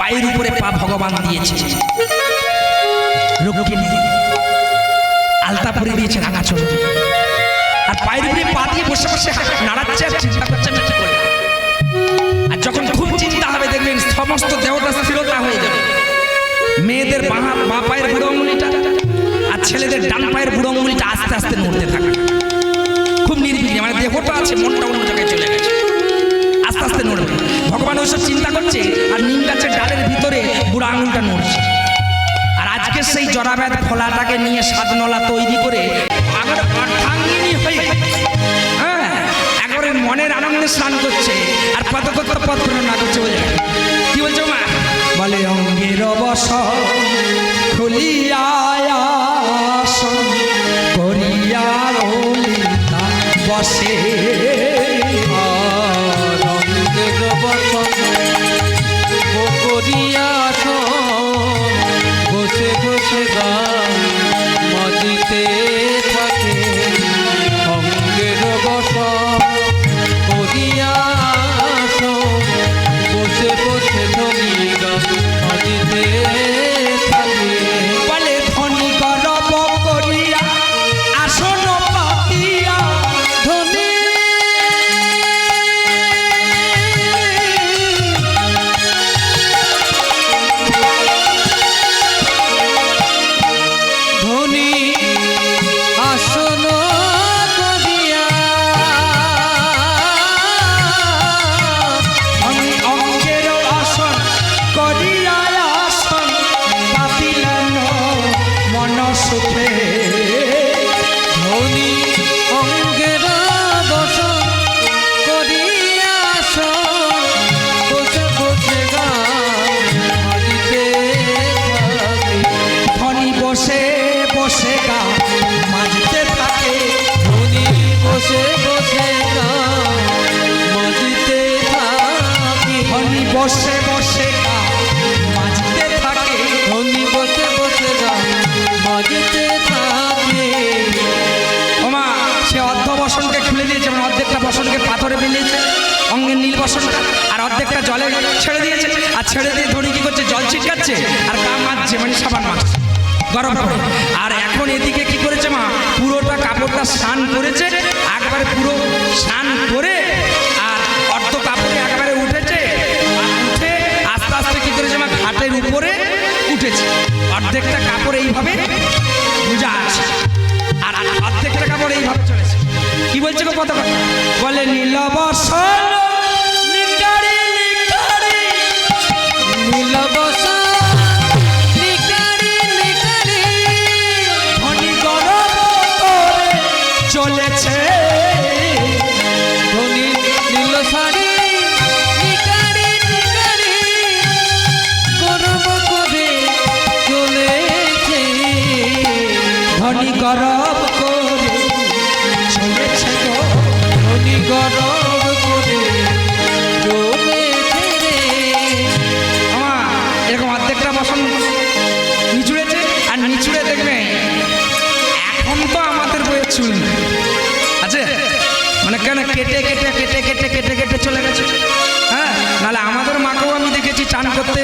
পায়ের উপরে পা ভগবান দিয়েছে, রক্ষিণী আলতা পরে দিয়েছে রাঙা চলবে, আর পায়ের উপরে পা দিয়ে বসে বসে নাড়াচ্ছে আর চিন্তা করছে আমি কি করলাম। আর যখন খুব চিন্তা হবে দেখবেন সমস্ত দেহটা স্থিরতা হয়ে যাবে, মেয়েদের বাঁ পায়ের বুড়ো আঙুলিটা আর ছেলেদের ডান পায়ের বুড়ো আঙুলিটা আস্তে আস্তে নড়তে থাকে, খুব নির্বিঘ্নে, মানে দেহটা আছে মনটা অন্য জায়গায় চলে গেছে, আস্তে আস্তে নড়বে। ভগবান ওইসব চিন্তা করছে আর নিম গাছের ডালের ভিতরে বুড়ো আঙুলটা নড়ছে। আর আজকে সেই জরাব্যাধ ফলাটাকে নিয়ে সাধনলা তৈরি করে আবার অর্ধাঙ্গিনী হয়ে একবারে মনের আনন্দে স্নান করছে আর পদকত্ব পথ না করছে। বলে কি বলছো মা? বলে অঙ্গের অবসর খুলিয়া আসন করিয়া ললিতা বসে, রঙের বসন করিয়া বসে বসে গান মজিতে থাকে, অঙ্গের বসন করিয়া বসে বসে ধনী গান মজিতে থাকে। বলে ধনী গরব করিয়া আসন পাতিয়া, ধনী ধনী আসন করিয়া আমি অঙ্গের আসন করিয়া আসন পাতিলেন মন সুখে। ধনী অঙ্গের বসন করিয়া বসে বসে গান হারিতে থাকে। ধনী বসে বসে গা মাজতে থাকে, ধনী বসে বসে গান মজিতে থাকে। ধনী বসে বসে গা মাজতে থাকে। ধনী বসে বসে গান মজিতে থাকে। ওমা সে অর্ধ বসনকে খুলে দিয়েছে, মানে অর্ধেকটা বসনকে পাথরে মিলিয়েছে অঙ্গের নীল বসনটা, আর অর্ধেকটা জলে ছেড়ে দিয়েছে, আর ছেড়ে দিয়ে ধনী কি করছে জল ছিটকাচ্ছে আর গা মাজছে, মানে সাবান মাখছে গরম করে। আর এখন এদিকে কি করেছে মা, পুরোটা কাপড়টা স্নান করেছে, একবারে পুরো স্নান করে আর অর্ধ কাপড়ে একবারে উঠেছে, আর উঠে আস্তে আস্তে কি করেছে মা, ঘাটের উপরে উঠেছে, অর্ধেকটা কাপড় এইভাবে গুজা আছে আর অর্ধেকটা কাপড় এইভাবে চলেছে। কি বলছে গো কত কথা? বলে নীল বসন নিকারি নিকারি, নীল বসন নিকারি নিকারি, ধনী গরব করে চলেছে, ধনী নীল শাড়ি নিকারি নিকারি, গরব করে চলেছে। ধনী গরব করে চলেছে গো, ধনী গরব করে চলেছে রে। এরকম অর্ধেকটা বসন নিচুড়েছে, আর নিচুড়ে দেখবে এখন তো আমাদের বইয়ের চুল নেই, আছে মানে কেন কেটে কেটে কেটে কেটে কেটে কেটে চলে গেছে। হ্যাঁ, নাহলে আমাদের মাকেও আমি দেখেছি চান করতে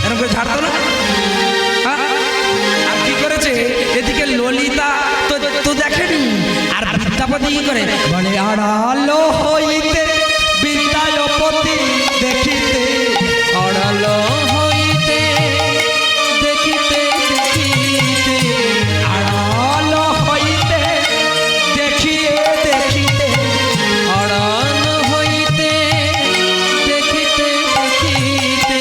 এরকম করে ঝাড়তো না। হ্যাঁ, আর কি করেছে এদিকে ললিতা তো দেখেনি, আর বিদ্যাপতি কি করে বলে আড়ালো হইতে বিদ্যাপতি দেখিতে, আড়াল হইতে দেখিতে দেখিতে, আড়ালো হইতে দেখিয়ে দেখিতে, আড়াল হইতে দেখিতে দেখিতে।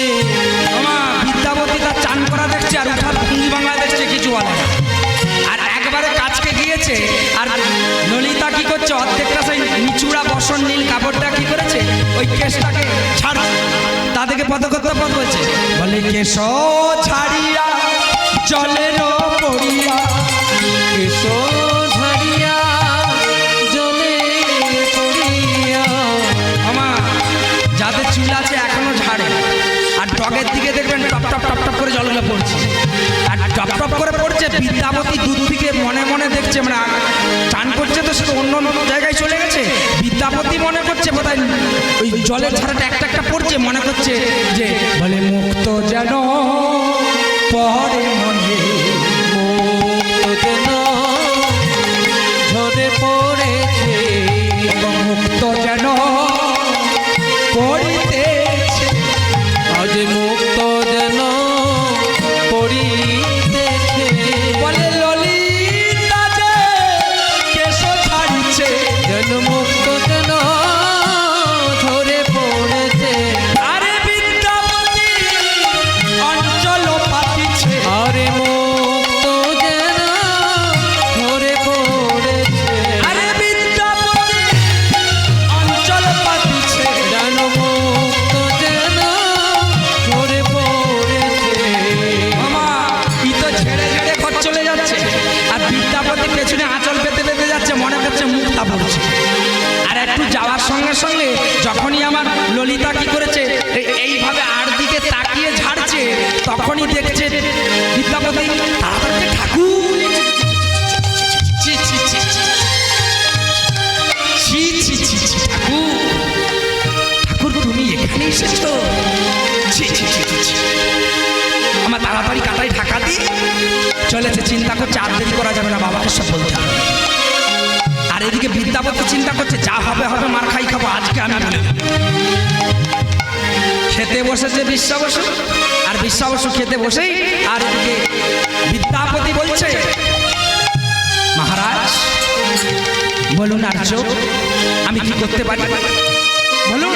আমার বিদ্যাপতি তার চান করা দেখছে আর উঠার ভঙ্গি বাংলা দেখছে, কিছু বলে না। আর একবারে কাছকে গিয়েছে আর ললিতা কি করছে, অর্ধেকটা সেই নিচুড়া তসর নীল কাপড়টা কি করেছে ওই কেশটাকে ছাড়ছে। তাদেরকে পদকর্তা পদ বলছে, বলে কেশ ছাড়িয়া জলের পড়িয়া, এসো ঝাড়িয়া জলে পড়িয়া। আমার যাদের চুল আছে এখনো ঝাড়ে, আর ডগের দিকে দেখবেন টপ টপ টপ টপ করে জলগুলো পড়ছে, আর টপ টপ করে পড়ছে। বিদ্যাপতি দূর থেকে মনে মনে দেখছে, মানে চান করছে তো, সে তো অন্য জায়গায় চলে গেছে। বিদ্যাপতি মনে করছে বোধহয় ওই জলের ধারাটা একটা একটা পড়ছে, মনে করছে যে বলে মুক্ত যেন পরে মনে, মুক্ত যেন ঝরে পড়েছে, মুক্ত যেন পড়িতেছে। আজ মুক্ত যেন পড়িতেছে। বলে ললিতা যে কেশ ছাড়িছে, যেন মুক্ত যেন ঝরে পড়েছে। আরে বিদ্যাপতি অঞ্চল পাতিছে, আরে মুক্ত যেন ঝরে পড়েছে। আরে বিদ্যাপতি অঞ্চল পাতিছে। যেন মুক্ত যেন ঝরে পড়েছে। মামা ই তো ঝেড়ে ঝেড়ে ঘর চলে যাচ্ছে, আর বিদ্যাপতি পেছনে আঁচল পেতে পেতে যাচ্ছে, মনে করছে মুক্তা পড়ছে। আর একটু যাওয়ার সঙ্গে সঙ্গে যখনই আমার ললিতা কি করেছে এইভাবে আর দিকে তাকিয়ে ঝাড়ছে, তখনই দেখছে বিদ্যাপতি তাড়াতাড়ি ঠাকুর, ছি, ছি, ছি, ছি, ছি, ছি, ছি, ছি, ঠাকুর, ঠাকুর তুমি এখানে এসেছো? ছি, ছি, ছি, ছি, ছি। আমার তাড়াতাড়ি কাটাই ঢাকা দিয়ে চলেছে, চিন্তা করছে আর দেরি করা যাবে না, বাবাকে সব বলতে হবে। আর এদিকে বিদ্যাপতি চিন্তা করছে যা হবে হবে, মার খাই খাবো, আজকে আমি বলে দেব। খেতে বসেছে বিশ্বা বসু, আর বিশ্বা বসু খেতে বসেই আর এদিকে বিদ্যাপতি বলছে, মহারাজ বলুন আর্য আমি কি করতে পারি বলুন।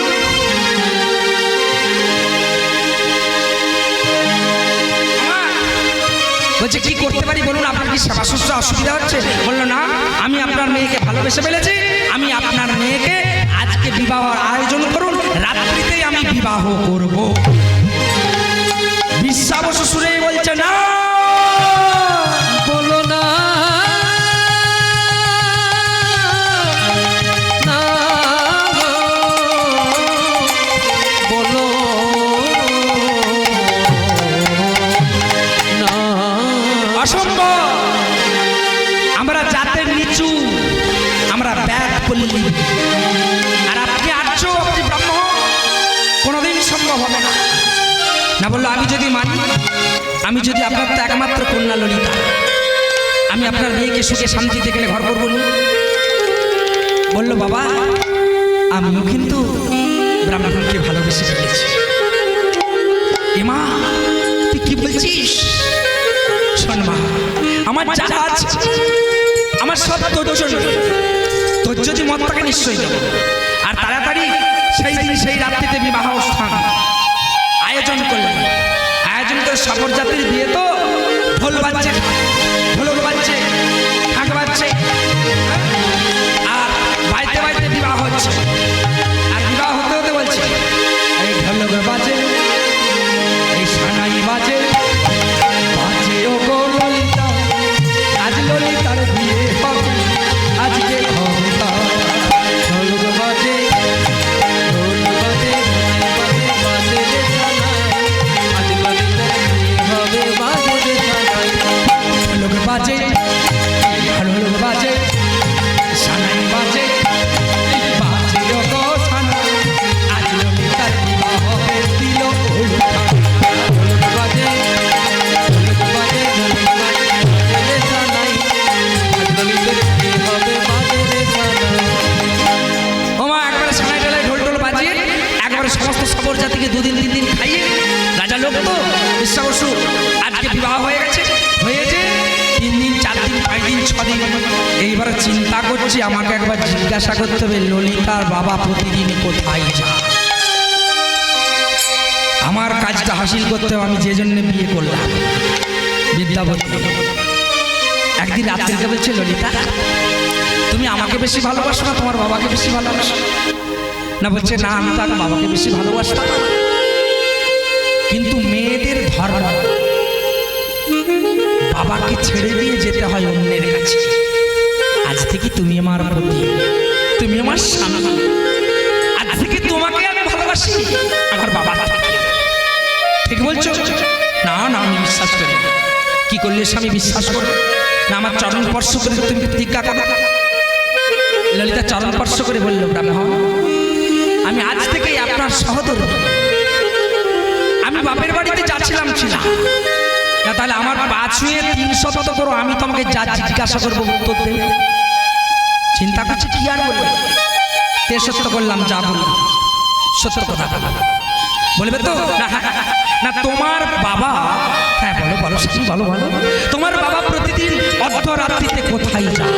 বলছে কি করতে পারি বলুন, আপনার কি সেবা শুশ্রূষা অসুবিধা হচ্ছে? বললো না, আমি আপনার মেয়েকে ভালোবেসে ফেলেছি, আমি আপনার মেয়েকে আজকে বিবাহর আয়োজন করুন, রাত্রিতেই আমি বিবাহ করব। বিশ্বাস শুনে বলছে না, বলো না, না গো, বলো না। অসম্ভব, আমরা জাতের নিচু, আমরা ব্যাগ পল্লী, আর আপনি আর্য, আপনি ব্রাহ্মণ, কোনোদিন সম্ভব হবে না। না বললো আমি যদি মানি, আমি যদি আপনার তো একমাত্র কন্যা ললিতা, আমি আপনার মেয়েকে সুখে শান্তিতে গেলে ঘর করবো না। বললো বাবা আমিও কিন্তু ব্রাহ্মণকে ভালোবেসে ফেলেছি। এমা তুই কি বলছিস? শোন মা, আমার যা আছে আমার সব তোর জন্য, তোর যদি মত থাকে নিশ্চয়ই দেবো। আর তাড়াতাড়ি সেই দিন সেই রাত্রিতে বিবাহ অনুষ্ঠান আয়োজন করলেন। আয়োজন করে সবর জাতির বিয়ে, তো ঢোল বাজছে, ঢোলক বাজছে, ঢাক বাজছে, আর বাড়িতে বাড়িতে বিবাহ হচ্ছে। আর বিবাহ হতে হতে বলছে এই ঢোলক বাজে, এই সানাই বাজে, বাজে ও গো ললিতা, আজ ললিতার বিয়ে হবে, আজকে ক্ষমতা। ঢোল বাজে, ঢোল বাজে, বাজে রে সানাই, আজ ললিতার বিয়ে হবে, বাজে রে সানাই। ঢোলক বাজে, ঢোলক বাজে, সানাই বাজে, বাজে ও গো সানাই, আজ ললিতার বিবাহ হবে, দিল উল্টা। ঢোল বাজে, ঢোল বাজে, ঢোল বাজে, বাজে রে সানাই, আজ ললিতার বিয়ে হবে, বাজে রে সানাই। ওমা একবারে সানাই টেলায় ঢোল ঢোল বাজিয়ে একবারে সমস্ত সবর জাতিকে দুদিন তিন দিন খাইয়ে, রাজা লোক তো বিশ্বা বসু আজকে বিবাহ হয়ে গেছে, হয়েছে 3 দিন 4 দিন 5 দিন 6 দিন। এইবারে চিন্তা করছি আমাকে একবার জিজ্ঞাসা করতে হবে ললিতার বাবা প্রতিদিন কোথায় যায়। আমার কাজটা হাসিল করতে হবে, আমি যে জন্য বিয়ে করলাম বিদ্যাপতি। একদিন রাত্রিতে বলছে ললিতা তুমি আমাকে বেশি ভালোবাসো না তোমার বাবাকে বেশি ভালোবাসো? না বলছে না, আমি তার বাবাকে বেশি ভালোবাসতাম, কিন্তু মেয়েদের ধর্ম বাবাকে ছেড়ে দিয়ে যেতে হয় অন্যের কাছে। আজ থেকে তুমি আমার প্রতি, তুমি আমার স্বামী, আজ থেকে তোমাকে আমি ভালোবাসি আমার বাবা থেকে। ঠিক বলছো? না না, আমি বিশ্বাস করি। কি করলে স্বামী বিশ্বাস করো না? আমার চরণ স্পর্শ করে তুমি প্রতিজ্ঞা করো। ললিতা চরণ স্পর্শ করে বলল, ব্রাহ্মণ আমি আজ থেকেই আপনার সহদর। আমি বাপের বাড়িতে যাচ্ছিলাম ছিলাম না, তাহলে আমার পা ছুঁয়ে 300 করো, আমি তোমাকে যা জিজ্ঞাসা করবো উত্তর দেবে। চিন্তা করছি কি আর বলবে, তে সত্য করলাম, যা বলবো সত্য কথা বলবে তো? না তোমার বাবা, হ্যাঁ বলো বলো স্বামী, বলো বলো, তোমার বাবা প্রতিদিন অর্ধরাত্রিতে কোথায় যায়?